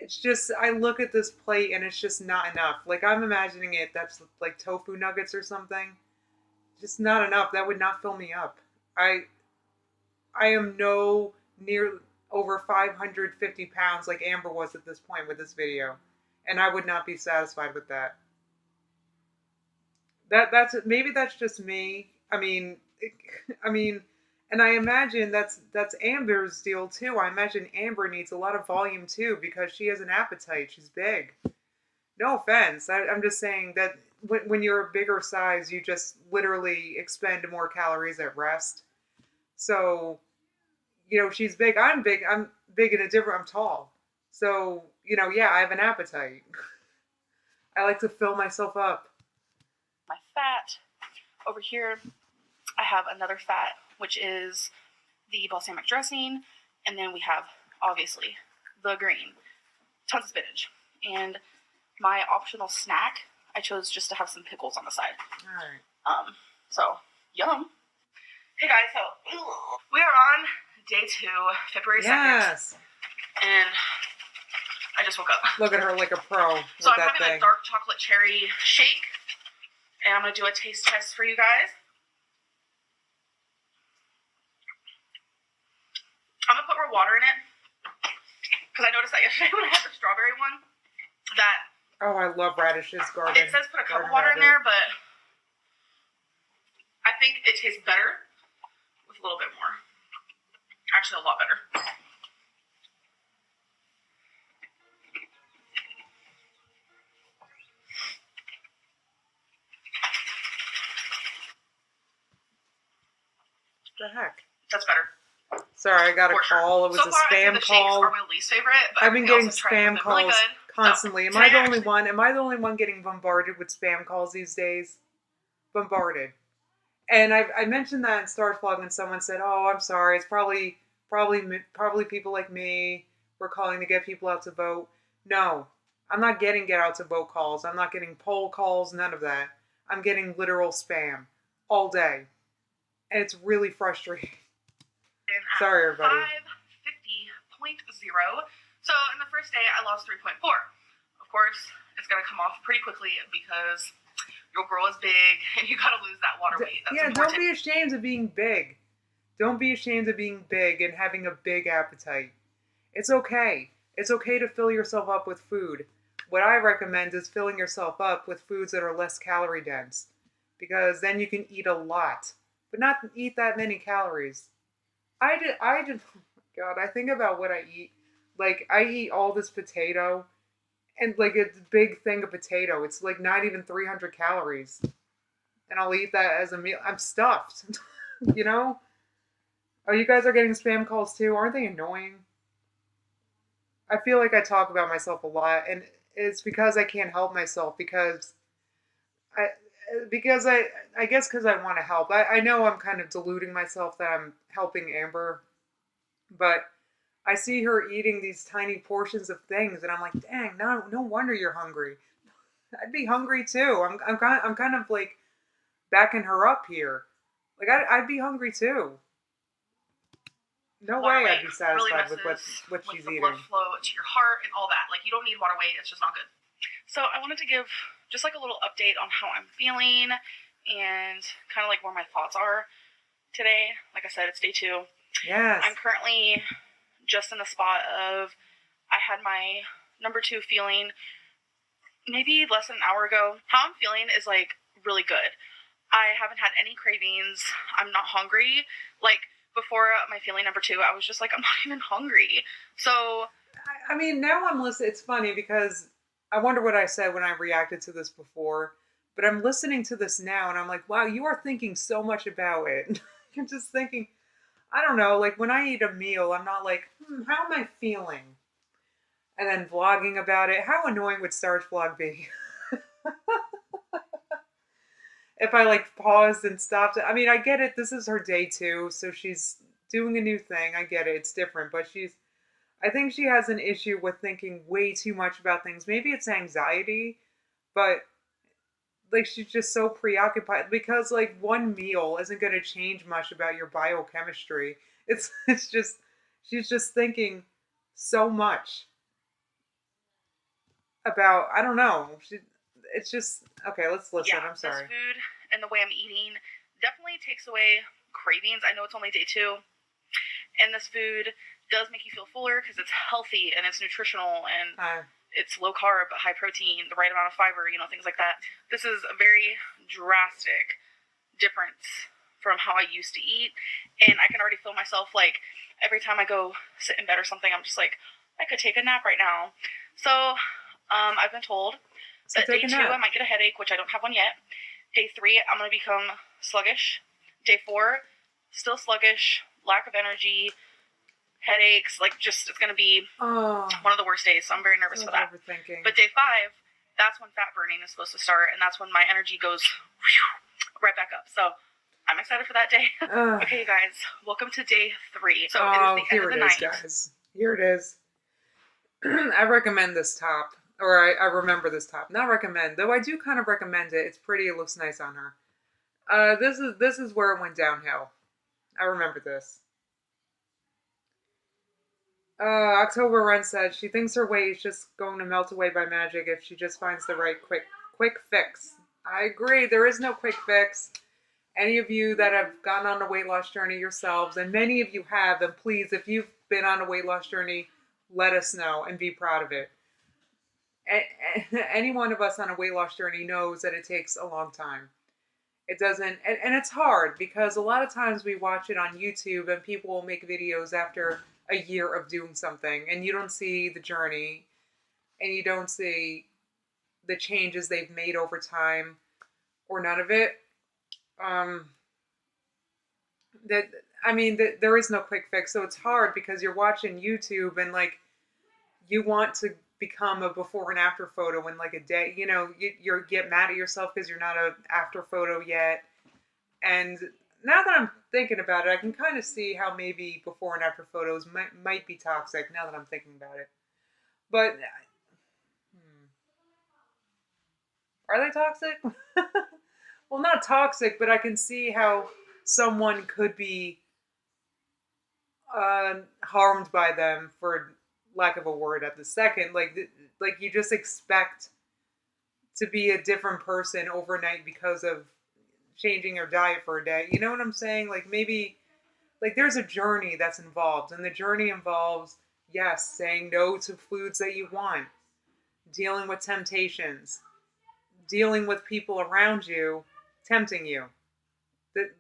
It's just, I look at this plate and it's just not enough. Like, I'm imagining that's like tofu nuggets or something. Just not enough. That would not fill me up. I am no near over 550 pounds like Amber was at this point with this video. And I would not be satisfied with that. Maybe that's just me. I mean, and I imagine that's Amber's deal too. I imagine Amber needs a lot of volume too because she has an appetite. She's big. No offense. I'm just saying that when you're a bigger size, you just literally expend more calories at rest. So, she's big. I'm big. I'm big in a different. I'm tall. So, yeah, I have an appetite. I like to fill myself up. My fat. Over here, I have another fat, which is the balsamic dressing. And then we have, obviously, the green. Tons of spinach. And my optional snack, I chose just to have some pickles on the side. All right. So, yum. Hey guys, so we are on day 2, February 2nd. Yes. And I just woke up. Look at her like a pro. So I'm having a dark chocolate cherry shake. And I'm going to do a taste test for you guys. I'm going to put more water in it. Because I noticed that yesterday when I had the strawberry one. That. Oh, I love radishes, garden. It says put a cup of water in there, but I think it tastes better with a little bit more. Actually, a lot better. The heck? That's better. Sorry, I got a For sure. call. It was So a far, I spam think the call. shakes are my least favorite, but I've been everything getting else I've tried spam has been really calls good. constantly. So, Am I the today only one? Am I the only one getting bombarded with spam calls these days? Bombarded. And I mentioned that in Starch Vlog, and someone said, "Oh, I'm sorry. It's probably people like me. We're calling to get people out to vote." No, I'm not getting get out to vote calls. I'm not getting poll calls. None of that. I'm getting literal spam all day, and it's really frustrating. Sorry, everybody. 550.0. So in the first day, I lost 3.4. Of course, it's gonna come off pretty quickly because your girl is big and you gotta lose that water weight. That's important. Don't be ashamed of being big. Don't be ashamed of being big and having a big appetite. It's okay. It's okay to fill yourself up with food. What I recommend is filling yourself up with foods that are less calorie dense, because then you can eat a lot, but not eat that many calories. I did. Oh my God, I think about what I eat. Like, I eat all this potato, and like a big thing of potato. It's like not even 300 calories. And I'll eat that as a meal. I'm stuffed. You know? Oh, you guys are getting spam calls too? Aren't they annoying? I feel like I talk about myself a lot, and it's because I can't help myself, because I guess because I want to help. I know I'm kind of deluding myself that I'm helping Amber, but I see her eating these tiny portions of things, and I'm like, dang, no wonder you're hungry. I'd be hungry too. I'm kind of like backing her up here. Like, I'd be hungry too. No way I'd be satisfied with what she's eating. Blood flow to your heart and all that. Like, you don't need water weight. It's just not good. So I wanted to give just like a little update on how I'm feeling and kind of like where my thoughts are today. Like I said, it's day 2. Yes. I'm currently just in the spot of, I had my number 2 feeling maybe less than an hour ago. How I'm feeling is like really good. I haven't had any cravings. I'm not hungry. Like, before my feeling number 2, I was just like, I'm not even hungry. So, I mean, now I'm listening. It's funny because I wonder what I said when I reacted to this before, but I'm listening to this now and I'm like, wow, you are thinking so much about it. You're just thinking, I don't know, like when I eat a meal, I'm not like, how am I feeling? And then vlogging about it. How annoying would Starch Vlog be? If I like paused and stopped. I mean, I get it. This is her day 2, so she's doing a new thing. I get it. It's different, but I think she has an issue with thinking way too much about things. Maybe it's anxiety, but like she's just so preoccupied, because like one meal isn't going to change much about your biochemistry. It's just, she's just thinking so much about, I don't know. It's just, okay, let's listen. yeah, I'm sorry. This food and the way I'm eating definitely takes away cravings. I know it's only day 2, and this food does make you feel fuller because it's healthy and it's nutritional and it's low carb, high protein, the right amount of fiber, things like that. This is a very drastic difference from how I used to eat, and I can already feel myself, like, every time I go sit in bed or something, I'm just like, I could take a nap right now. So, I've been told that day 2, I might get a headache, which I don't have one yet. Day 3, I'm going to become sluggish. Day 4, still sluggish, lack of energy, headaches, like, just, it's going to be one of the worst days, so I'm very nervous for that. But day 5, that's when fat burning is supposed to start, and that's when my energy goes right back up. So, I'm excited for that day. Okay, guys, welcome to day 3. So, it is the end of the night. Guys. Here it is. I recommend this top. Or I remember this top. Not recommend, though I do kind of recommend it. It's pretty. It looks nice on her. This is where it went downhill. I remember this. October Run said she thinks her weight is just going to melt away by magic if she just finds the right quick fix. I agree. There is no quick fix. Any of you that have gone on a weight loss journey yourselves, and many of you have, and please, if you've been on a weight loss journey, let us know and be proud of it. Any one of us on a weight loss journey knows that it takes a long time. It doesn't, and it's hard because a lot of times we watch it on YouTube and people will make videos after a year of doing something and you don't see the journey and you don't see the changes they've made over time or none of it. That I mean, there is no quick fix, so it's hard because you're watching YouTube and like you want to become a before and after photo in like a day. You know, you get mad at yourself because you're not a after photo yet. And now that I'm thinking about it, I can kind of see how maybe before and after photos might be toxic. Now that I'm thinking about it, but are they toxic? Well, not toxic, but I can see how someone could be harmed by them, for lack of a word at the second. Like you just expect to be a different person overnight because of changing your diet for a day. You know what I'm saying? Like maybe like there's a journey that's involved, and the journey involves, yes, saying no to foods that you want, dealing with temptations, dealing with people around you tempting you. That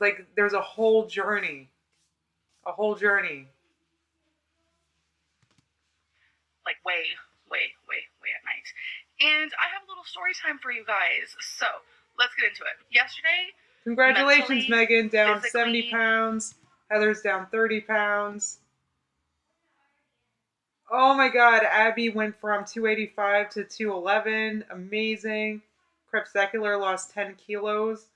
like there's a whole journey. A whole journey. Like way at night. And I have a little story time for you guys. So let's get into it. Yesterday, Congratulations, Megan, down 70 physically, pounds. Heather's down 30 pounds. Oh my god, Abby went from 285 to 211. Amazing. Crepsecular lost 10 kilos.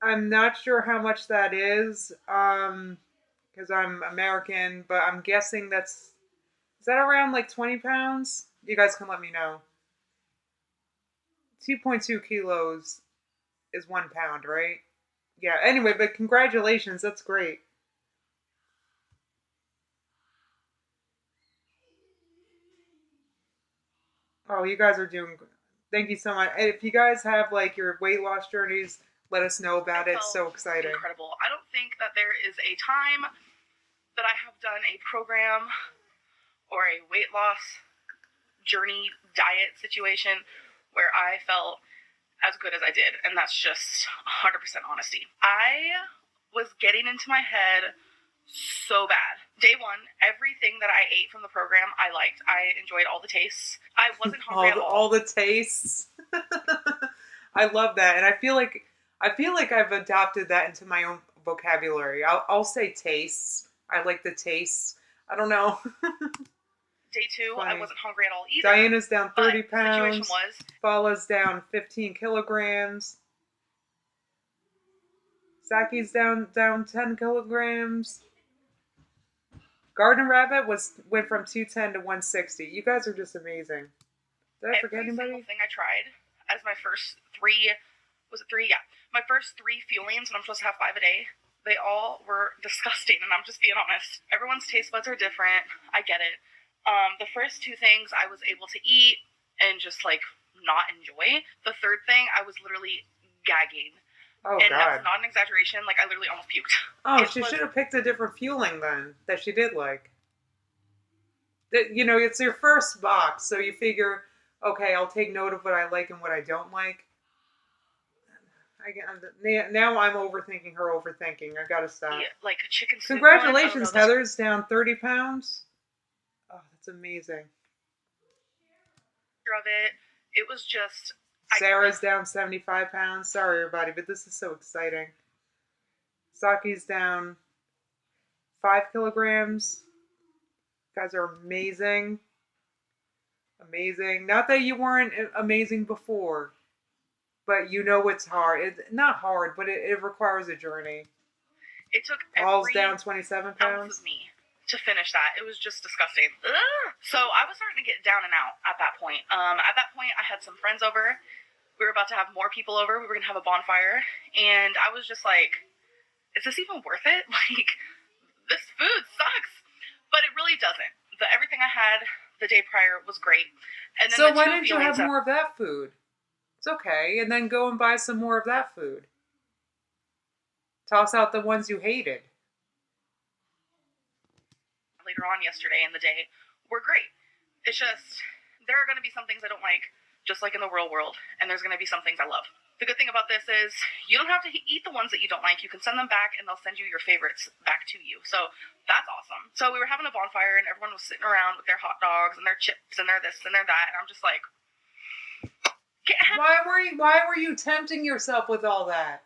I'm not sure how much that is, because I'm American, but I'm guessing is that around like 20 pounds? You guys can let me know. 2.2 kilos is 1 pound, right? Yeah, anyway, but congratulations, that's great. Oh, you guys are doing. Thank you so much. If you guys have like your weight loss journeys, let us know about it. So exciting. Incredible. I don't think that there is a time that I have done a program or a weight loss journey diet situation where I felt as good as I did, and that's just 100% honesty. I was getting into my head so bad. Day one, everything that I ate from the program, I liked. I enjoyed all the tastes. I wasn't hungry at all. All the tastes. I love that, and I feel like I've adopted that into my own vocabulary. I'll say tastes. I like the tastes. I don't know. Day two, I wasn't hungry at all either. Diana's down 30 pounds. The situation was, Fala's down 15 kilograms. Saki's down 10 kilograms. Garden Rabbit went from 210 to 160. You guys are just amazing. Did I forget anybody? Every single thing I tried as my first three, was it three? Yeah. My first three fuelings when I'm supposed to have 5 a day, they all were disgusting, and I'm just being honest. Everyone's taste buds are different. I get it. The first two things I was able to eat and just like not enjoy. The third thing, I was literally gagging. Oh, and God. that's not an exaggeration. Like, I literally almost puked. Oh, she should have picked a different fueling then that she did like. You know, it's your first box, so you figure, okay, I'll take note of what I like and what I don't like. Now I'm overthinking her overthinking. I gotta stop. Yeah, like a chicken soup. Congratulations, Heather's down 30 pounds. Oh, that's amazing. Of it was just... Sarah's down 75 pounds. Sorry, everybody, but this is so exciting. Saki's down 5 kilograms. You guys are amazing. Amazing. Not that you weren't amazing before, but you know it's hard. It's not hard, but it requires a journey. It took Paul's down 27 pounds. Of me to finish that. It was just disgusting. Ugh. So I was starting to get down and out at that point. At that point, I had some friends over. We were about to have more people over. We were going to have a bonfire. And I was just like, is this even worth it? Like, this food sucks. But it really doesn't. Everything I had the day prior was great. And then so why didn't you have more of that food? It's okay. And then go and buy some more of that food. Toss out the ones you hated. Later on yesterday in the day were great. It's just, there are going to be some things I don't like, just like in the real world, and there's going to be some things I love. The good thing about this is you don't have to eat the ones that you don't like. You can send them back, and they'll send you your favorites back to you. So that's awesome. So we were having a bonfire, and everyone was sitting around with their hot dogs and their chips and their this and their that, and I'm just like, why were you tempting yourself with all that?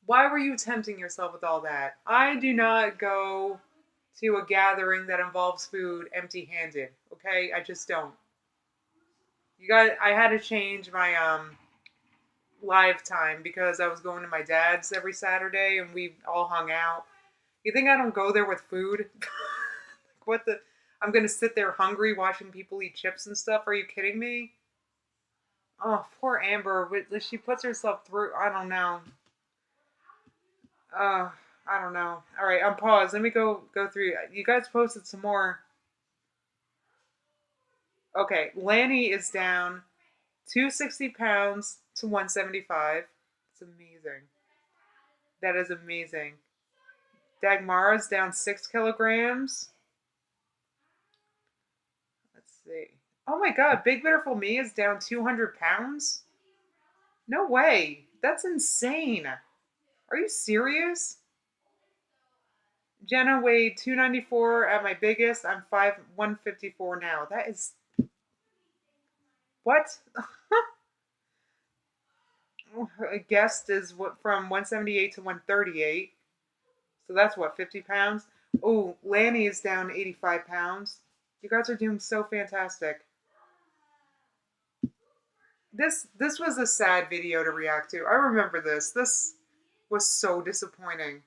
Why were you tempting yourself with all that? I do not go to a gathering that involves food empty-handed. Okay, I just don't. I had to change my live time because I was going to my dad's every Saturday and we all hung out. You think I don't go there with food? What the? I'm gonna sit there hungry watching people eat chips and stuff. Are you kidding me? Oh, poor Amber. She puts herself through. I don't know. Uh, I don't know. All right, I'm paused. Let me go through. You guys posted some more. Okay, Lanny is down 260 pounds to 175. It's amazing. That is amazing. Dagmara's down 6 kilograms. Let's see. Oh my god, Big Beautiful Me is down 200 pounds? No way. That's insane. Are you serious? Jenna weighed 294 at my biggest. I'm 154 now. That is. What? A guest is from 178 to 138. So that's what, 50 pounds? Oh, Lanny is down 85 pounds. You guys are doing so fantastic. This was a sad video to react to. I remember this. This was so disappointing.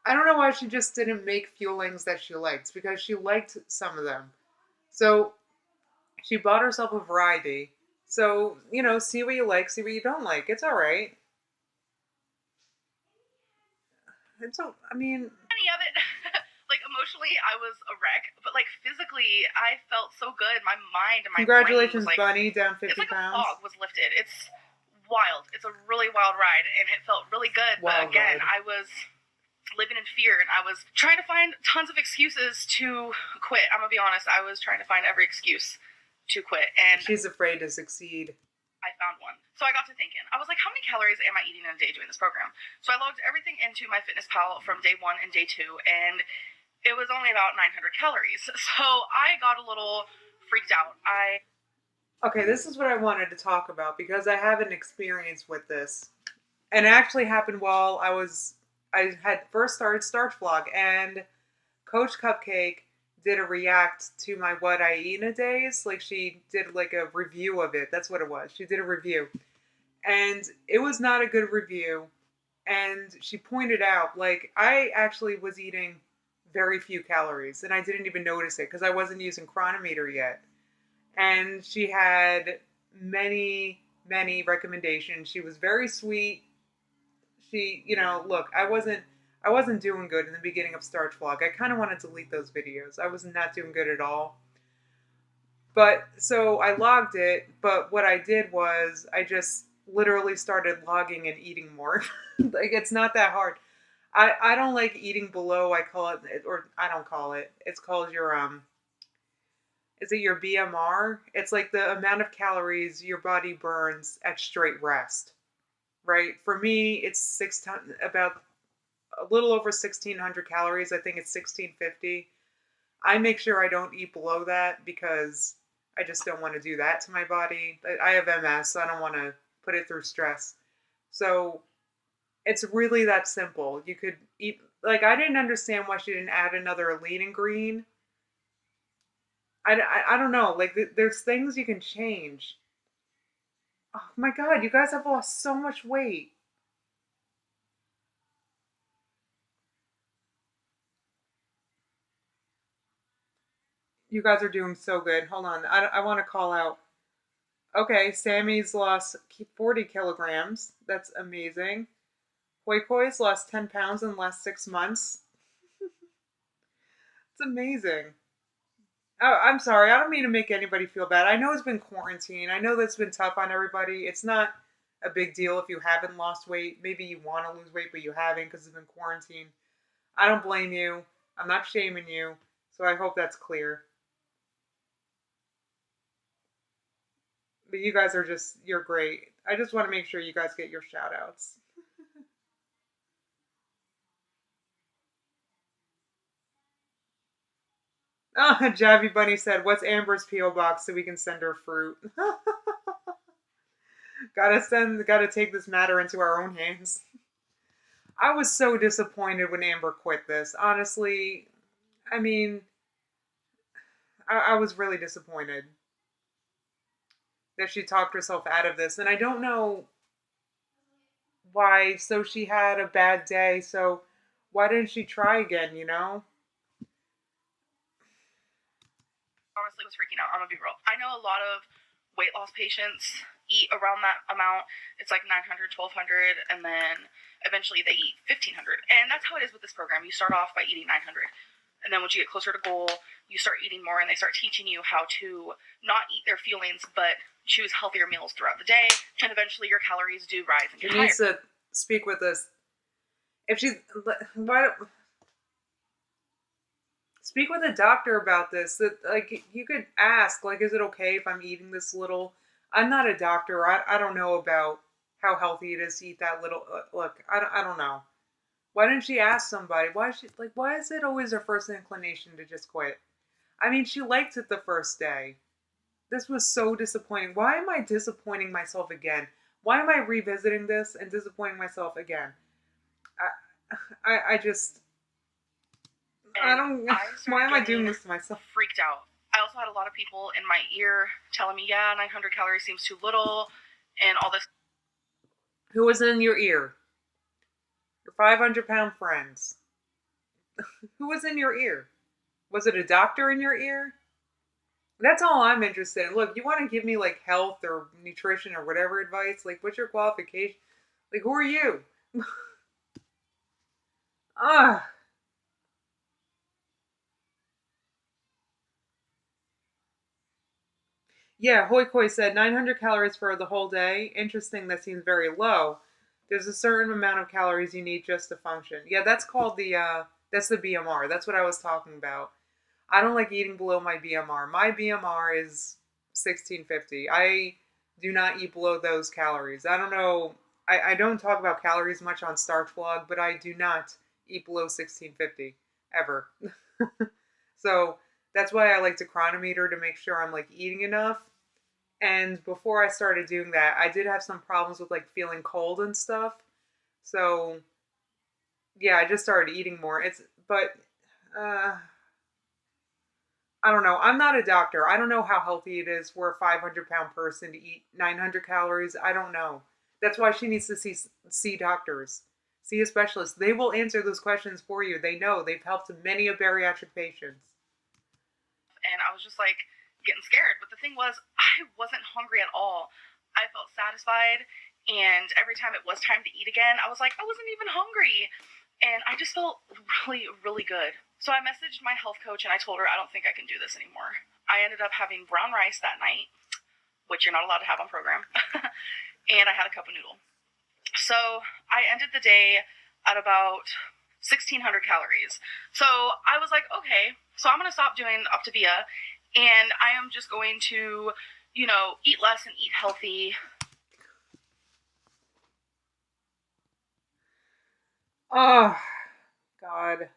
I don't know why she just didn't make fuelings that she liked, because she liked some of them. So she bought herself a variety. So, see what you like, see what you don't like. It's all right. I mean, Any of it. Like, emotionally, I was a wreck, but like physically, I felt so good. My mind and my congratulations, brain was like, Bunny, down 50 it's like pounds. a fog was lifted. It's wild. It's a really wild ride, and it felt really good. But again, I was living in fear, and I was trying to find tons of excuses to quit. I'm gonna be honest. I was trying to find every excuse to quit, and she's afraid to succeed. I found one. So I got to thinking. I was like, how many calories am I eating in a day doing this program? So I logged everything into MyFitnessPal from day 1 and day 2, and it was only about 900 calories. So I got a little freaked out. Okay, this is what I wanted to talk about because I have an experience with this. And it actually happened while I had first started Starch Vlog, and Coach Cupcake did a react to my what I eat in a days. Like, she did like a review of it. That's what it was. She did a review. And it was not a good review. And she pointed out, like, I actually was eating very few calories, and I didn't even notice it because I wasn't using Chronometer yet. And she had many, many recommendations. She was very sweet. She, look, I wasn't doing good in the beginning of Starch Vlog. I kind of wanted to delete those videos. I was not doing good at all. But, so I logged it, but what I did was I just literally started logging and eating more. Like, it's not that hard. I don't like eating below, I call it, or I don't call it. It's called your, is it your BMR? It's like the amount of calories your body burns at straight rest, right? For me, it's about a little over 1,600 calories. I think it's 1,650. I make sure I don't eat below that because I just don't want to do that to my body. I have MS, so I don't want to put it through stress. So it's really that simple. You could eat, like, I didn't understand why she didn't add another lean and green. I don't know. Like, there's things you can change. Oh my god, you guys have lost so much weight. You guys are doing so good. Hold on. I want to call out. Okay, Sammy's lost 40 kilograms. That's amazing. Hoi Poi's lost 10 pounds in the last 6 months. It's amazing. Oh, I'm sorry. I don't mean to make anybody feel bad. I know it's been quarantine. I know that's been tough on everybody. It's not a big deal if you haven't lost weight. Maybe you want to lose weight, but you haven't because it's been quarantine. I don't blame you. I'm not shaming you. So I hope that's clear. But you guys are you're great. I just want to make sure you guys get your shout outs. Oh, Javi Bunny said, what's Amber's P.O. box so we can send her fruit? Gotta take this matter into our own hands. I was so disappointed when Amber quit this. Honestly, I mean, I was really disappointed that she talked herself out of this. And I don't know why. So she had a bad day. So why didn't she try again, you know? Honestly was freaking out. I'm gonna be real. I know a lot of weight loss patients eat around that amount. It's like 900, 1200, and then eventually they eat 1500. And that's how it is with this program. You start off by eating 900. And then once you get closer to goal, you start eating more, and they start teaching you how to not eat their feelings, but choose healthier meals throughout the day. And eventually your calories do rise and get She needs to speak with us. If she's... Why... Speak with a doctor about this. That, like, you could ask, like, is it okay if I'm eating this little? I'm not a doctor. I don't know about how healthy it is to eat that little. Look, I don't know. Why didn't she ask somebody? Why is it always her first inclination to just quit? I mean, she liked it the first day. This was so disappointing. Why am I disappointing myself again? Why am I revisiting this and disappointing myself again? I just... I don't... Why am I doing this to myself? Freaked out. I also had a lot of people in my ear telling me, yeah, 900 calories seems too little, and all this. Who was in your ear? Your 500-pound friends. Who was in your ear? Was it a doctor in your ear? That's all I'm interested in. Look, you want to give me like health or nutrition or whatever advice? Like, what's your qualification? Like, who are you? Ah. Yeah, Hoi Koi said 900 calories for the whole day. Interesting, that seems very low. There's a certain amount of calories you need just to function. Yeah, that's called that's the BMR. That's what I was talking about. I don't like eating below my BMR. My BMR is 1650. I do not eat below those calories. I don't know. I don't talk about calories much on Starch Vlog, but I do not eat below 1650 ever. So that's why I like to chronometer to make sure I'm like eating enough. And before I started doing that, I did have some problems with like feeling cold and stuff. So yeah, I just started eating more. Uh, I don't know. I'm not a doctor. I don't know how healthy it is for a 500-pound person to eat 900 calories. I don't know. That's why she needs to see doctors, see a specialist. They will answer those questions for you. They know. They've helped many of bariatric patients. And I was just like getting scared. But the thing was, I wasn't hungry at all. I felt satisfied. And every time it was time to eat again, I was like, I wasn't even hungry. And I just felt really, really good. So I messaged my health coach and I told her I don't think I can do this anymore. I ended up having brown rice that night, which you're not allowed to have on program. And I had a cup of noodle. So I ended the day at about 1600 calories. So I was like, okay, so I'm going to stop doing Optavia and I am just going to, eat less and eat healthy. Oh, God.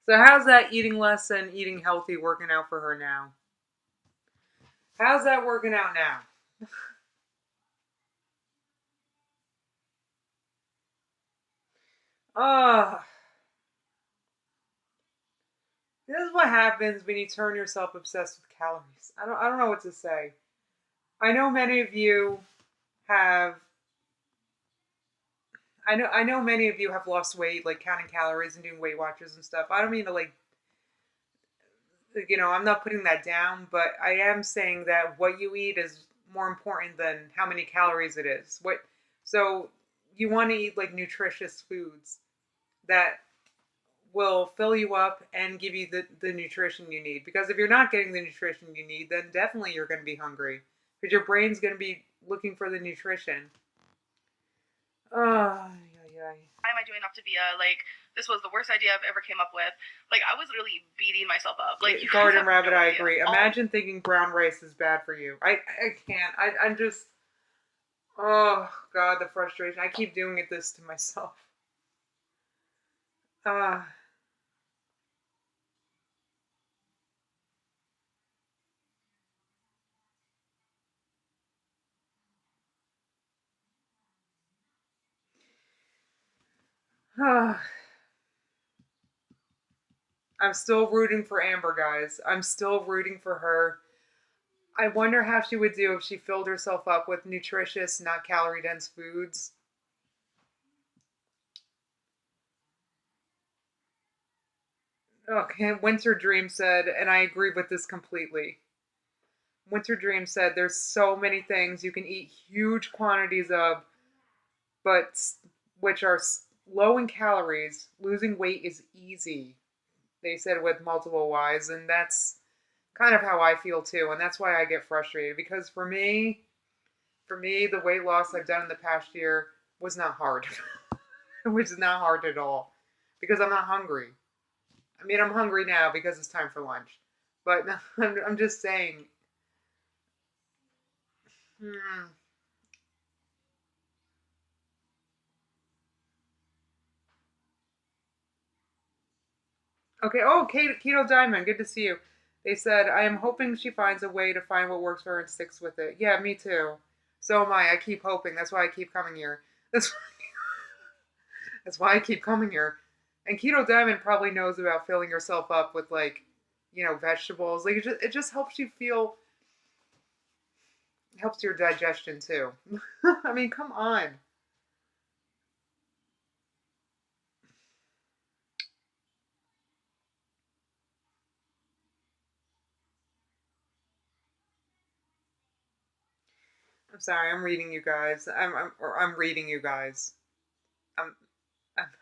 So how's that eating less and eating healthy working out for her now? How's that working out now? Oh. This is what happens when you turn yourself obsessed with calories. I don't know what to say. I know many of you have I know many of you have lost weight, like counting calories and doing Weight Watchers and stuff. I don't mean to I'm not putting that down, but I am saying that what you eat is more important than how many calories it is. So you want to eat like nutritious foods that will fill you up and give you the nutrition you need. Because if you're not getting the nutrition you need, then definitely you're going to be hungry. Because your brain's going to be looking for the nutrition. Oh, yeah. Why am I doing Optavia? Like, this was the worst idea I've ever came up with. Like, I was literally beating myself up. Like, Garden Rabbit, I agree. Imagine thinking brown rice is bad for you. I can't. I'm just... Oh, God, the frustration. I keep doing this to myself. I'm still rooting for Amber, guys. I'm still rooting for her. I wonder how she would do if she filled herself up with nutritious, not calorie dense foods. Okay, Winter Dream said, and I agree with this completely. Winter Dream said there's so many things you can eat huge quantities of, but which are low in calories. Losing weight is easy. They said with multiple Y's, and that's kind of how I feel too, and that's why I get frustrated because for me, the weight loss I've done in the past year was not hard. Which is not hard at all because I'm not hungry. I mean, I'm hungry now because it's time for lunch, but I'm just saying. Hmm. Okay. Oh, Keto Diamond, good to see you. They said I am hoping she finds a way to find what works for her and sticks with it. Yeah, me too. So am I. I keep hoping. That's why I keep coming here. That's that's why I keep coming here. And Keto Diamond probably knows about filling yourself up with like, vegetables. Like it just helps you feel helps your digestion too. I mean, come on. I'm sorry. I'm reading you guys. I'm reading you guys. I'm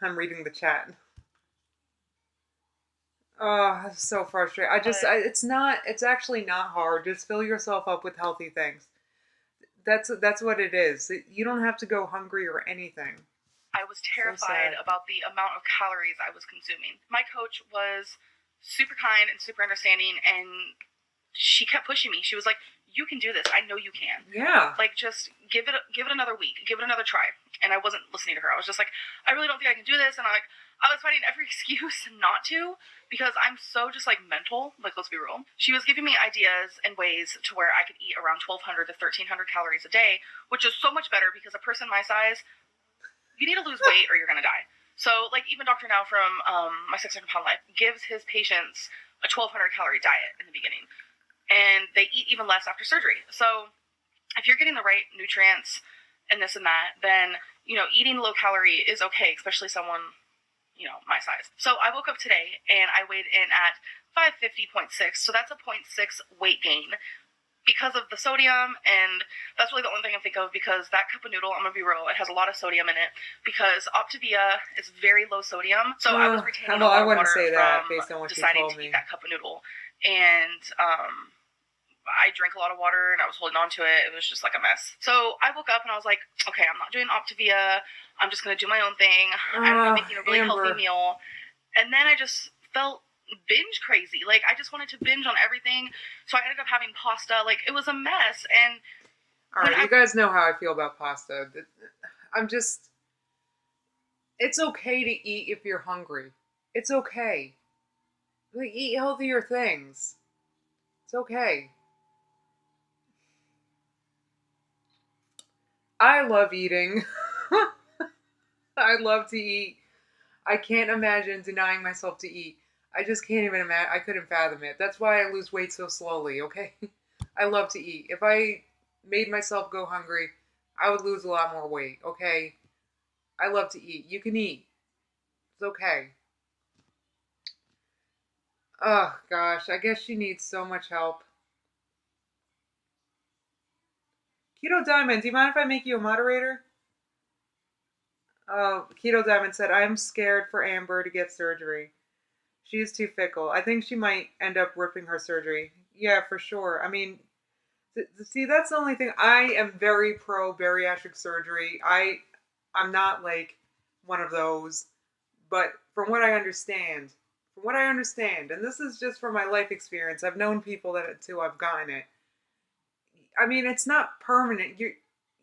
I'm reading the chat. Oh, it's so frustrating. It's actually not hard. Just fill yourself up with healthy things. That's what it is. You don't have to go hungry or anything. I was terrified about the amount of calories I was consuming. My coach was super kind and super understanding, and she kept pushing me. She was like, "You can do this. I know you can. Yeah. Like, just give it another week. Give it another try." And I wasn't listening to her. I was just like, "I really don't think I can do this." And I was finding every excuse not to because I'm so just like mental. Like, let's be real. She was giving me ideas and ways to where I could eat around 1,200 to 1,300 calories a day, which is so much better because a person my size, you need to lose weight or you're gonna die. So, like, even Dr. Now from My 600 Pound Life gives his patients a 1,200 calorie diet in the beginning, and they eat even less after surgery. So, if you're getting the right nutrients and this and that, then eating low calorie is okay, especially someone my size. So I woke up today and I weighed in at 550.6. So that's a 0.6 weight gain because of the sodium, and that's really the only thing I think of because that cup of noodle, I'm gonna be real, it has a lot of sodium in it because Octavia is very low sodium. So I was retaining a lot of water based on what deciding to eat that cup of noodle, and I drank a lot of water and I was holding on to it. It was just like a mess. So I woke up and I was like, okay, I'm not doing Optavia. I'm just going to do my own thing. I'm making a really healthy meal. And then I just felt binge crazy. Like, I just wanted to binge on everything. So I ended up having pasta. Like, it was a mess. And all right, you guys know how I feel about pasta. It's okay to eat if you're hungry. It's okay. Like, eat healthier things. It's okay. I love eating. I love to eat. I can't imagine denying myself to eat. I just can't even imagine. I couldn't fathom it. That's why I lose weight so slowly, okay? I love to eat. If I made myself go hungry, I would lose a lot more weight, okay? I love to eat. You can eat. It's okay. Oh, gosh. I guess she needs so much help. Keto Diamond, do you mind if I make you a moderator? Keto Diamond said, I'm scared for Amber to get surgery. She's too fickle. I think she might end up ripping her surgery. Yeah, for sure. I mean, see, that's the only thing. I am very pro bariatric surgery. I'm not like one of those, but from what I understand, and this is just from my life experience, I've known people that too have gotten it. I mean, it's not permanent.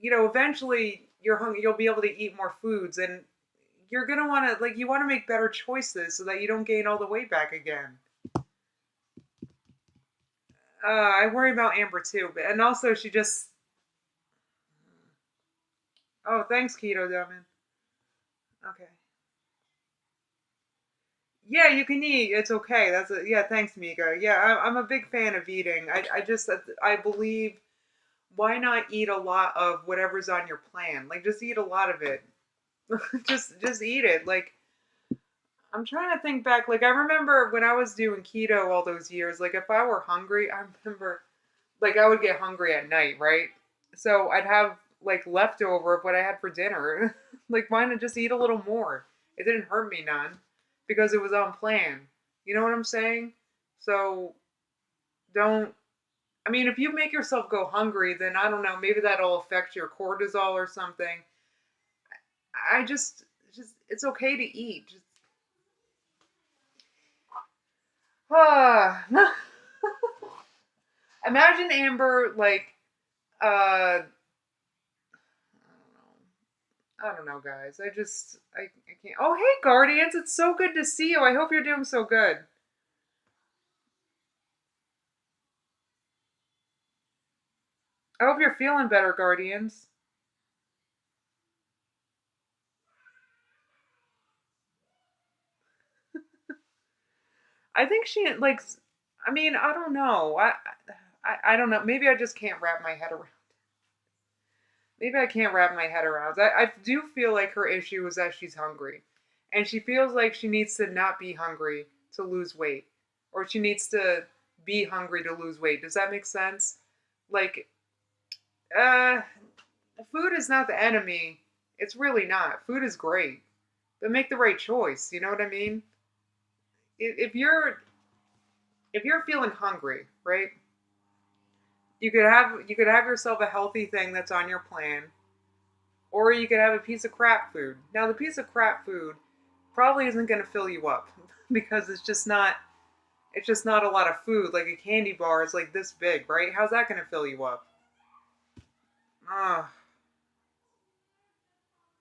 Eventually you'll be able to eat more foods, and you're gonna want to you want to make better choices so that you don't gain all the weight back again. I worry about Amber too, and also she just. Oh, thanks, Keto Diamond. Okay. Yeah, you can eat. It's okay. Yeah. Thanks, Mika. Yeah, I'm a big fan of eating. I believe, why not eat a lot of whatever's on your plan? Like, just eat a lot of it. Just eat it. Like, I'm trying to think back. Like, I remember when I was doing keto all those years. Like, if I were hungry, I remember, like, I would get hungry at night, right? So I'd have like leftover of what I had for dinner. Like, why not just eat a little more? It didn't hurt me none because it was on plan. You know what I'm saying? So don't. I mean, if you make yourself go hungry, then I don't know. Maybe that'll affect your cortisol or something. I just it's okay to eat. Just ah. Imagine Amber like I don't know, guys. I can't. Oh, hey, Guardians! It's so good to see you. I hope you're doing so good. I hope you're feeling better, Guardians. I think she like. I mean, I don't know. I don't know. Maybe I just can't wrap my head around. Maybe I can't wrap my head around. I do feel like her issue is that she's hungry, and she feels like she needs to not be hungry to lose weight, or she needs to be hungry to lose weight. Does that make sense? Like, uh, food is not the enemy. It's really not. Food is great, but make the right choice. You know what I mean? If you're feeling hungry, right? You could have yourself a healthy thing that's on your plan, or you could have a piece of crap food. Now, the piece of crap food probably isn't going to fill you up because it's just not a lot of food. Like a candy bar is like this big, right? How's that going to fill you up? Ah,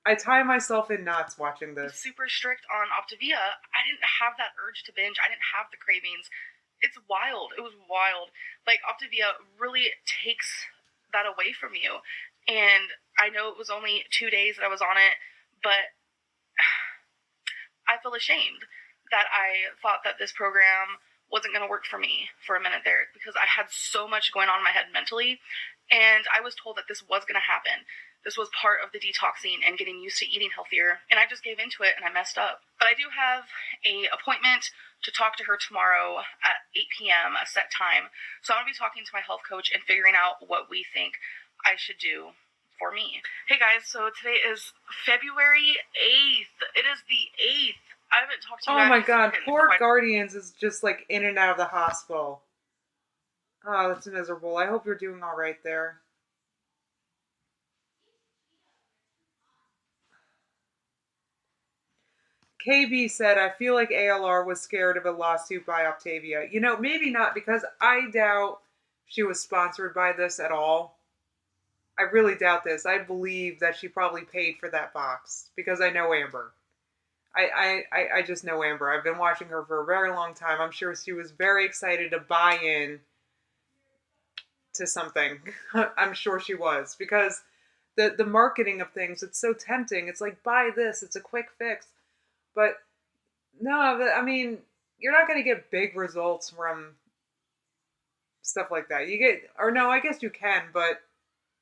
I tie myself in knots watching this. Super strict on Optavia, I didn't have that urge to binge. I didn't have the cravings. It's wild. It was wild. Like, Octavia really takes that away from you. And I know it was only 2 days that I was on it, but I feel ashamed that I thought that this program wasn't going to work for me for a minute there because I had so much going on in my head mentally. And I was told that this was going to happen. This was part of the detoxing and getting used to eating healthier. And I just gave into it and I messed up. But I do have an appointment to talk to her tomorrow at 8 p.m., a set time. So I'm going to be talking to my health coach and figuring out what we think I should do for me. Hey guys, so today is February 8th. It is the 8th. I haven't talked to you guys. Oh my god, poor Guardians is just like in and out of the hospital. Oh, that's miserable. I hope you're doing all right there. KB said, I feel like ALR was scared of a lawsuit by Octavia. You know, maybe not, because I doubt she was sponsored by this at all. I really doubt this. I believe that she probably paid for that box because I know Amber. I just know Amber. I've been watching her for a very long time. I'm sure she was very excited to buy in to something. I'm sure she was, because the marketing of things, it's so tempting. It's like, buy this. It's a quick fix. But no, I mean, you're not going to get big results from stuff like that. You get, or no, I guess you can, but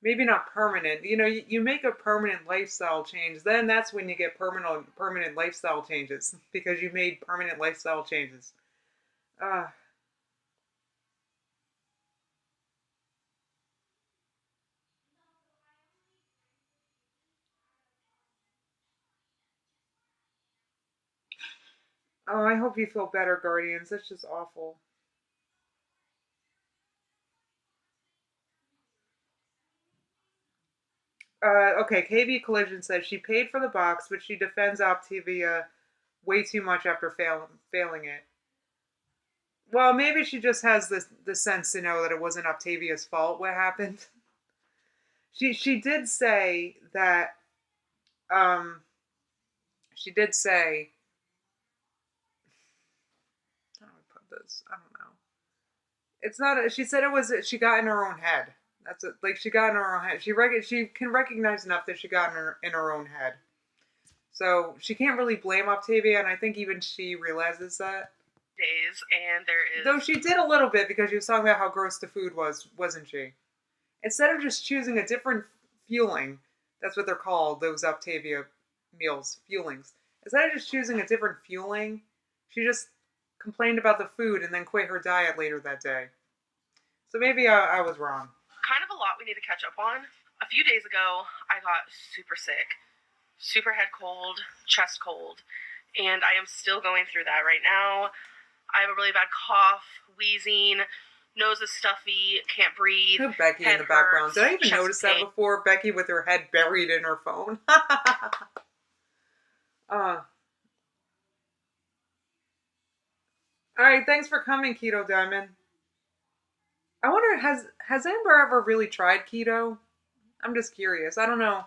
maybe not permanent. You know, you make a permanent lifestyle change, then that's when you get permanent lifestyle changes because you made permanent lifestyle changes. Uh, oh, I hope you feel better, Guardians. That's just awful. Okay, KB Collision says she paid for the box, but she defends Optavia way too much after failing it. Well, maybe she just has the sense to know that it wasn't Octavia's fault what happened. She did say that um she did say, how do I put this? I don't know. It's not she said it was, she got in her own head. That's it. Like, she got in her own head. She can recognize enough that she got in her own head. So she can't really blame Octavia, and I think even she realizes that. Days, and there is... Though she did a little bit because she was talking about how gross the food was, wasn't she? Instead of just choosing a different fueling, that's what they're called, those Octavia meals, fuelings. Instead of just choosing a different fueling, she just complained about the food and then quit her diet later that day. So maybe I was wrong. Kind of a lot we need to catch up on. A few days ago, I got super sick. Super head cold, chest cold, and I am still going through that right now. I have a really bad cough, wheezing, nose is stuffy, can't breathe. Who Becky in the background? Did I even notice that before? Becky with her head buried in her phone. Alright, thanks for coming, Keto Diamond. I wonder, has Amber ever really tried keto? I'm just curious. I don't know.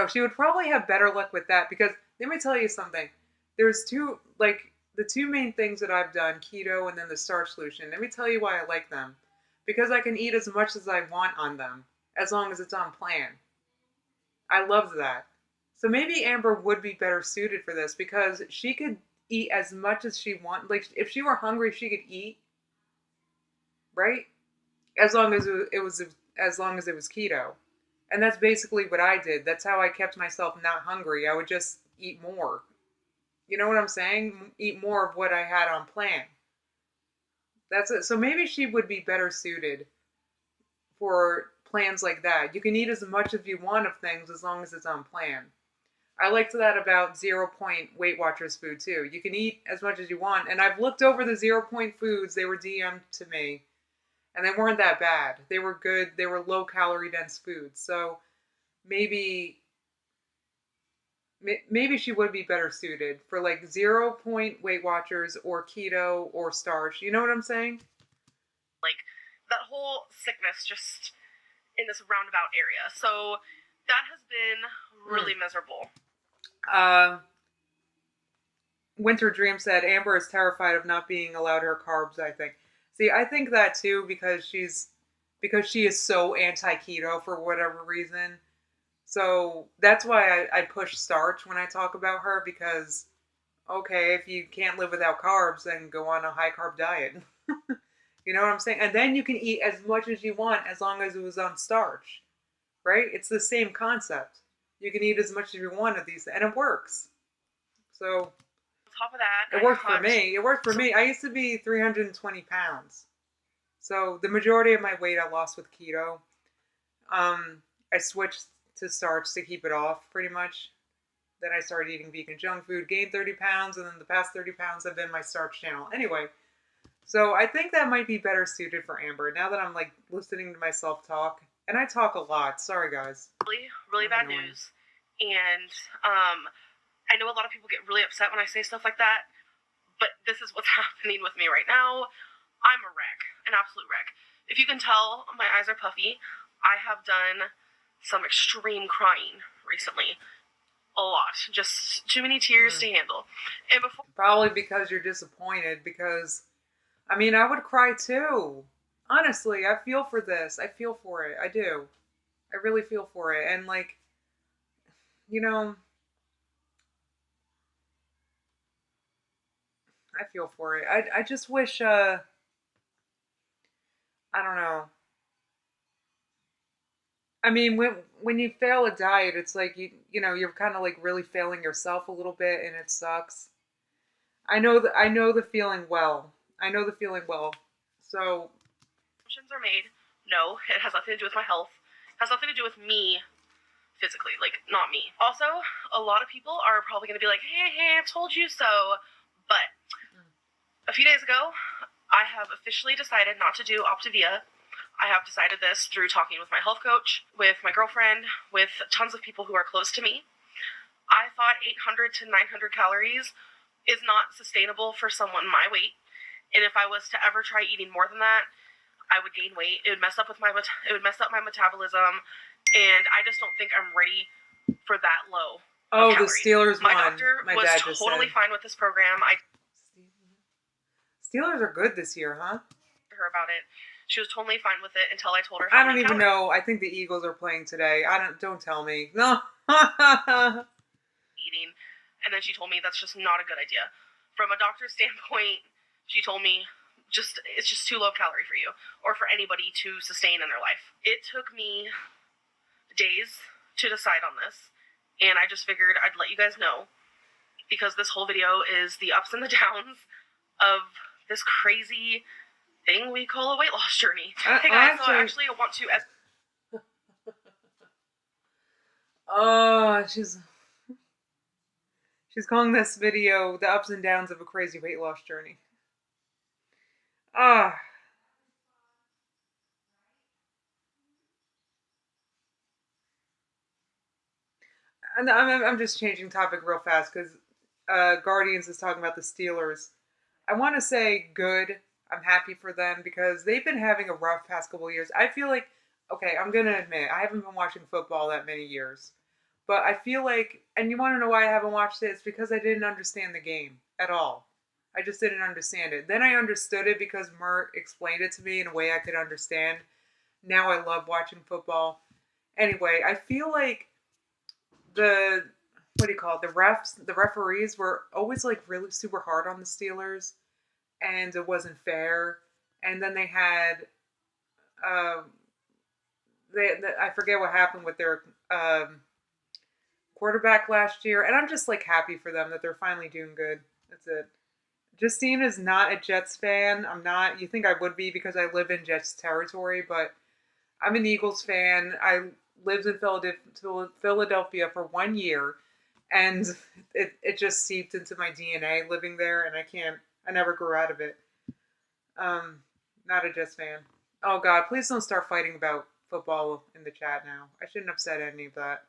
She would probably have better luck with that because let me tell you something. There's the two main things that I've done, keto and then the Starch Solution. Let me tell you why I like them. Because I can eat as much as I want on them, as long as it's on plan. I love that. So maybe Amber would be better suited for this because she could eat as much as she wants. Like, if she were hungry, she could eat. Right? As long as it was keto. And that's basically what I did. That's how I kept myself not hungry. I would just eat more. You know what I'm saying? Eat more of what I had on plan. That's it. So maybe she would be better suited for plans like that. You can eat as much as you want of things as long as it's on plan. I liked that about 0 Point Weight Watchers food too. You can eat as much as you want. And I've looked over the 0 Point foods. They were DM'd to me. And they weren't that bad. They were good. They were low calorie dense foods. So maybe she would be better suited for like 0 Point Weight Watchers or keto or starch. You know what I'm saying? Like that whole sickness just in this roundabout area. So that has been really miserable. Winter Dream said Amber is terrified of not being allowed her carbs, I think. See, I think that too because she is so anti-keto for whatever reason. So that's why I push starch when I talk about her because, okay, if you can't live without carbs, then go on a high-carb diet. You know what I'm saying? And then you can eat as much as you want as long as it was on starch, right? It's the same concept. You can eat as much as you want of these, and it works. So... top of that, it worked for me. It worked for me. I used to be 320 pounds. So the majority of my weight I lost with keto. I switched to starch to keep it off pretty much. Then I started eating vegan junk food, gained 30 pounds, and then the past 30 pounds have been my starch channel. Anyway, so I think that might be better suited for Amber now that I'm like listening to myself talk. And I talk a lot. Sorry, guys. Really bad news. And I know a lot of people get really upset when I say stuff like that, but this is what's happening with me right now. I'm a wreck, an absolute wreck. If you can tell, my eyes are puffy. I have done some extreme crying recently. A lot. Just too many tears to handle. And before... Probably because you're disappointed because, I mean, I would cry too. Honestly, I feel for this. I feel for it. I do. I really feel for it. And like, you know... I feel for it. I just wish, I don't know. I mean, when you fail a diet, it's like, you know, you're kind of like really failing yourself a little bit and it sucks. I know the feeling well. So. Assumptions are made. No, it has nothing to do with my health. It has nothing to do with me physically, like, not me. Also, a lot of people are probably going to be like, hey, I told you so. But a few days ago, I have officially decided not to do Optavia. I have decided this through talking with my health coach, with my girlfriend, with tons of people who are close to me. I thought 800 to 900 calories is not sustainable for someone my weight. And if I was to ever try eating more than that, I would gain weight. It would mess up my metabolism, and I just don't think I'm ready for that low. Oh, the Steelers won. My doctor was totally fine with this program. Steelers are good this year, huh? Her about it. She was totally fine with it until I told her. I don't even know. I think the Eagles are playing today. Don't tell me. No. eating. And then she told me that's just not a good idea. From a doctor's standpoint, she told me it's just too low calorie for you or for anybody to sustain in their life. It took me days to decide on this, and I just figured I'd let you guys know, because this whole video is the ups and the downs of this crazy thing we call a weight loss journey. Hey guys, so actually I want to... Oh, she's calling this video the ups and downs of a crazy weight loss journey. Ah. And I'm just changing topic real fast because Guardians is talking about the Steelers. I want to say good. I'm happy for them because they've been having a rough past couple of years. I feel like, okay, I'm going to admit, I haven't been watching football that many years. But I feel like, and you want to know why I haven't watched it? It's because I didn't understand the game at all. I just didn't understand it. Then I understood it because Mert explained it to me in a way I could understand. Now I love watching football. Anyway, I feel like the referees were always like really super hard on the Steelers, and it wasn't fair. And then they had, I forget what happened with their quarterback last year, and I'm just like happy for them that they're finally doing good. That's it. Justine is not a Jets fan. I'm not. You think I would be because I live in Jets territory, but I'm an Eagles fan. I lived in Philadelphia for 1 year, and it just seeped into my DNA living there, and I never grew out of it. Not a Jets fan. Oh God, please don't start fighting about football in the chat now. I shouldn't have said any of that.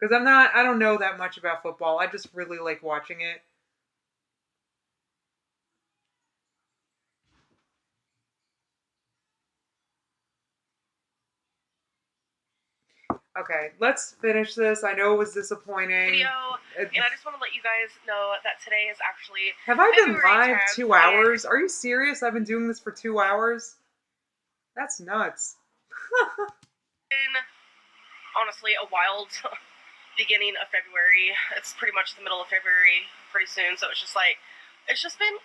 Because I don't know that much about football. I just really like watching it. Okay, let's finish this. I know it was disappointing. Video, and I just want to let you guys know that today is actually... Have I been live 10th, 2 hours? Are you serious? I've been doing this for 2 hours? That's nuts. Been, honestly, a wild beginning of February. It's pretty much the middle of February pretty soon, so it's just been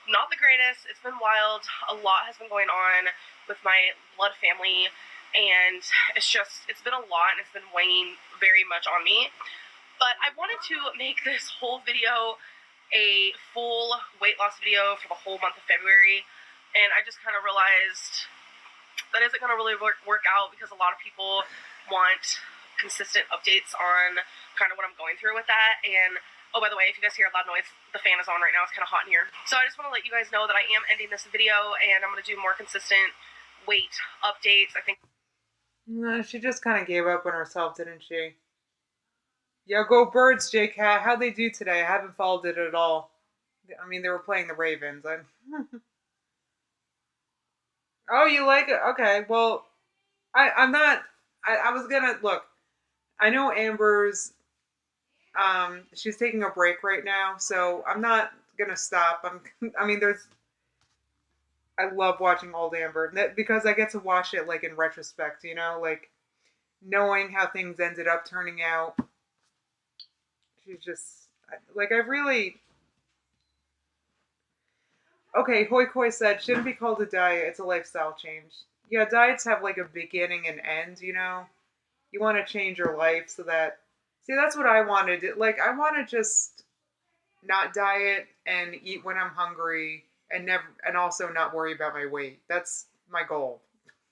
not the greatest. It's been wild. A lot has been going on with my blood family, and it's been a lot, and it's been weighing very much on me. But I wanted to make this whole video a full weight loss video for the whole month of February, and I just kind of realized that isn't going to really work out because a lot of people want consistent updates on kind of what I'm going through with that. And oh, by the way, if you guys hear a loud noise, the fan is on right now. It's kind of hot in here. So I just want to let you guys know that I am ending this video, and I'm going to do more consistent weight updates. I think... No, she just kind of gave up on herself, didn't she? Yo, go Birds, J-Cat. How'd they do today? I haven't followed it at all. I mean, they were playing the Ravens. Oh, you like it? Okay, well, I'm not... I was gonna... Look, I know Amber's... she's taking a break right now, so I'm not gonna stop. I love watching Old Amber because I get to watch it like in retrospect, you know, like knowing how things ended up turning out. She's just like, I really... Okay, Hoi Koi said, shouldn't be called a diet, it's a lifestyle change. Yeah, diets have like a beginning and end, you know? You want to change your life so that... See, that's what I wanted. Like, I want to just not diet and eat when I'm hungry and also not worry about my weight. That's my goal.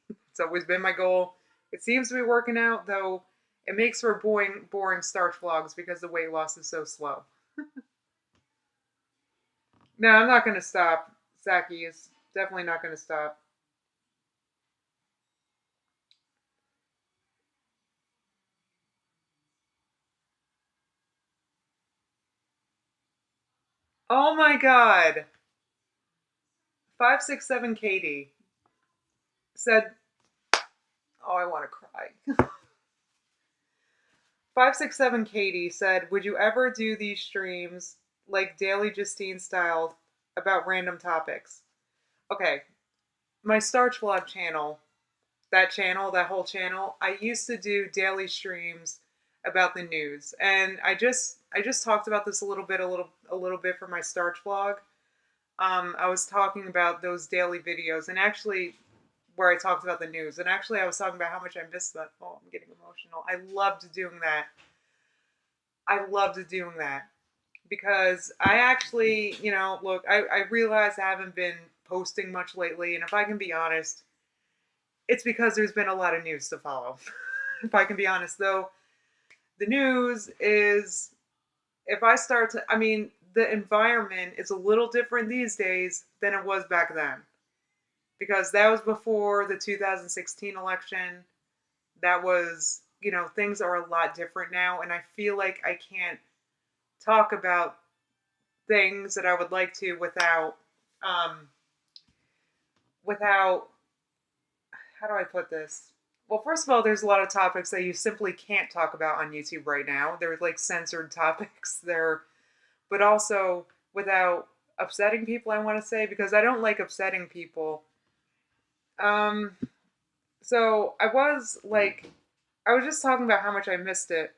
It's always been my goal. It seems to be working out, though it makes for boring starch vlogs because the weight loss is so slow. No, I'm not going to stop. Saki is definitely not going to stop. Oh my god. 567 Katie said, oh, I want to cry. 567 Katie said, would you ever do these streams like Daily Justine style about random topics? Okay, my Starch Vlog channel, that whole channel, I used to do daily streams about the news. And I just talked about this a little bit for my Starch vlog. I was talking about those daily videos, and actually where I talked about the news. And actually I was talking about how much I missed that. Oh, I'm getting emotional. I loved doing that. I loved doing that because I actually, look, I realize I haven't been posting much lately, and if I can be honest, it's because there's been a lot of news to follow. If I can be honest, though, the news is, if I start to, I mean, the environment is a little different these days than it was back then. Because that was before the 2016 election. That was, things are a lot different now. And I feel like I can't talk about things that I would like to without, how do I put this? Well, first of all, there's a lot of topics that you simply can't talk about on YouTube right now. They're like censored topics there, but also without upsetting people, I want to say, because I don't like upsetting people. Um, so I was just talking about how much I missed it.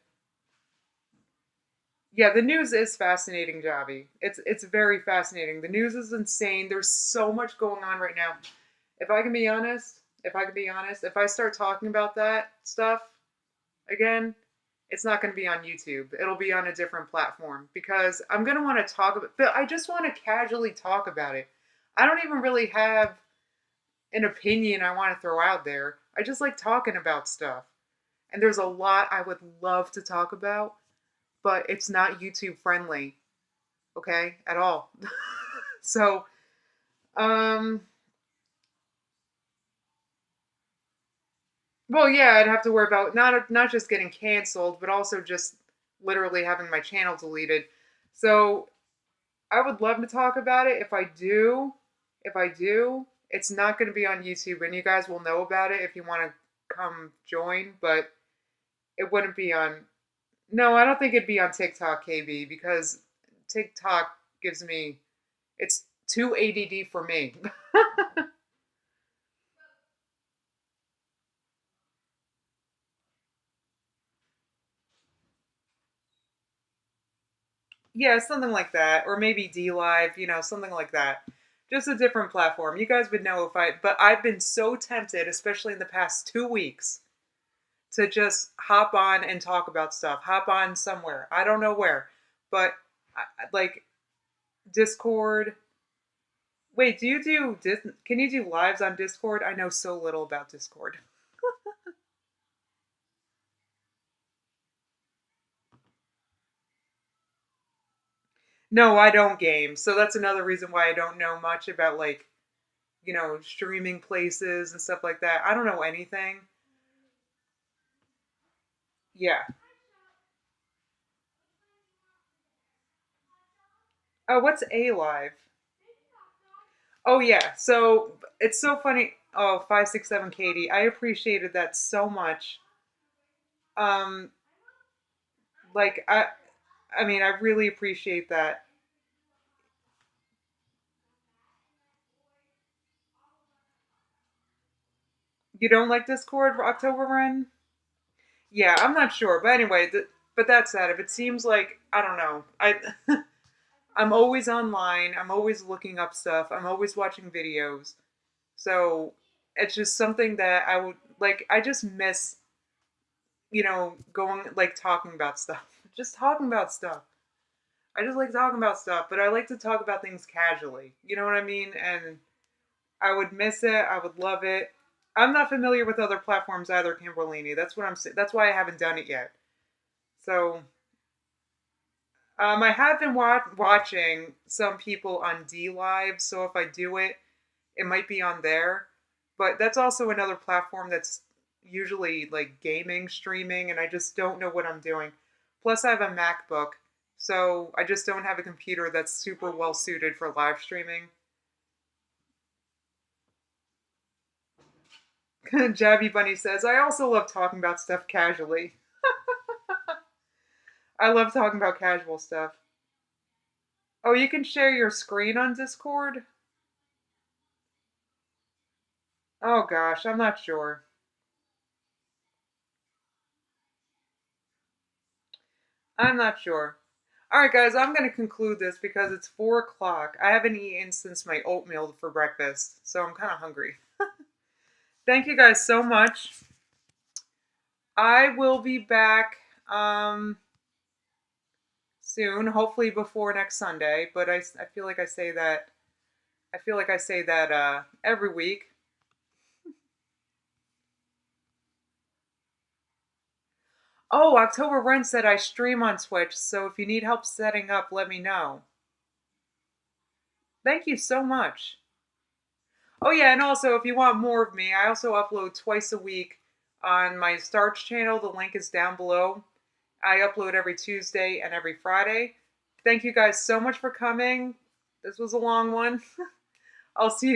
Yeah, the news is fascinating, Javi. It's very fascinating. The news is insane. There's so much going on right now. If I start talking about that stuff again, it's not going to be on YouTube. It'll be on a different platform because I'm going to want to talk about, but I just want to casually talk about it. I don't even really have an opinion I want to throw out there. I just like talking about stuff. And there's a lot I would love to talk about, but it's not YouTube friendly, okay, at all. So, um, well, yeah, I'd have to worry about not just getting canceled, but also just literally having my channel deleted. So, I would love to talk about it. If I do, it's not going to be on YouTube, and you guys will know about it if you want to come join. But it wouldn't be on. No, I don't think it'd be on TikTok, KB, because TikTok gives me, it's too ADD for me. Yeah, something like that, or maybe D Live, something like that. Just a different platform. You guys would know but I've been so tempted, especially in the past 2 weeks, to just hop on and talk about stuff. Hop on somewhere. I don't know where, but like Discord. Wait, can you do lives on Discord? I know so little about Discord. No, I don't game. So that's another reason why I don't know much about streaming places and stuff like that. I don't know anything. Yeah. Oh, what's A Live? Oh yeah. So it's so funny. Oh, 567 Katie. I appreciated that so much. Um, like I mean, I really appreciate that. You don't like Discord for October Run? Yeah, I'm not sure, but anyway, but that's that. If it seems like, I don't know, I'm always online. I'm always looking up stuff. I'm always watching videos. So it's just something that I would like. I just miss, going like talking about stuff. Just talking about stuff. I just like talking about stuff, but I like to talk about things casually. You know what I mean? And I would miss it. I would love it. I'm not familiar with other platforms either, Kimberlini. That's what I'm saying. That's why I haven't done it yet. So, I have been watching some people on D Live. So if I do it, it might be on there. But that's also another platform that's usually like gaming, streaming, and I just don't know what I'm doing. Plus, I have a MacBook, so I just don't have a computer that's super well suited for live streaming. Jabby Bunny says, I also love talking about stuff casually. I love talking about casual stuff. Oh, you can share your screen on Discord? Oh gosh, I'm not sure. I'm not sure. All right, guys, I'm going to conclude this because it's 4 o'clock. I haven't eaten since my oatmeal for breakfast, so I'm kind of hungry. Thank you guys so much. I will be back soon, hopefully before next Sunday, but I feel like I say that every week. Oh, October Run said I stream on Twitch, so if you need help setting up, let me know. Thank you so much. Oh yeah, and also if you want more of me, I also upload twice a week on my Starch channel. The link is down below. I upload every Tuesday and every Friday. Thank you guys so much for coming. This was a long one. I'll see you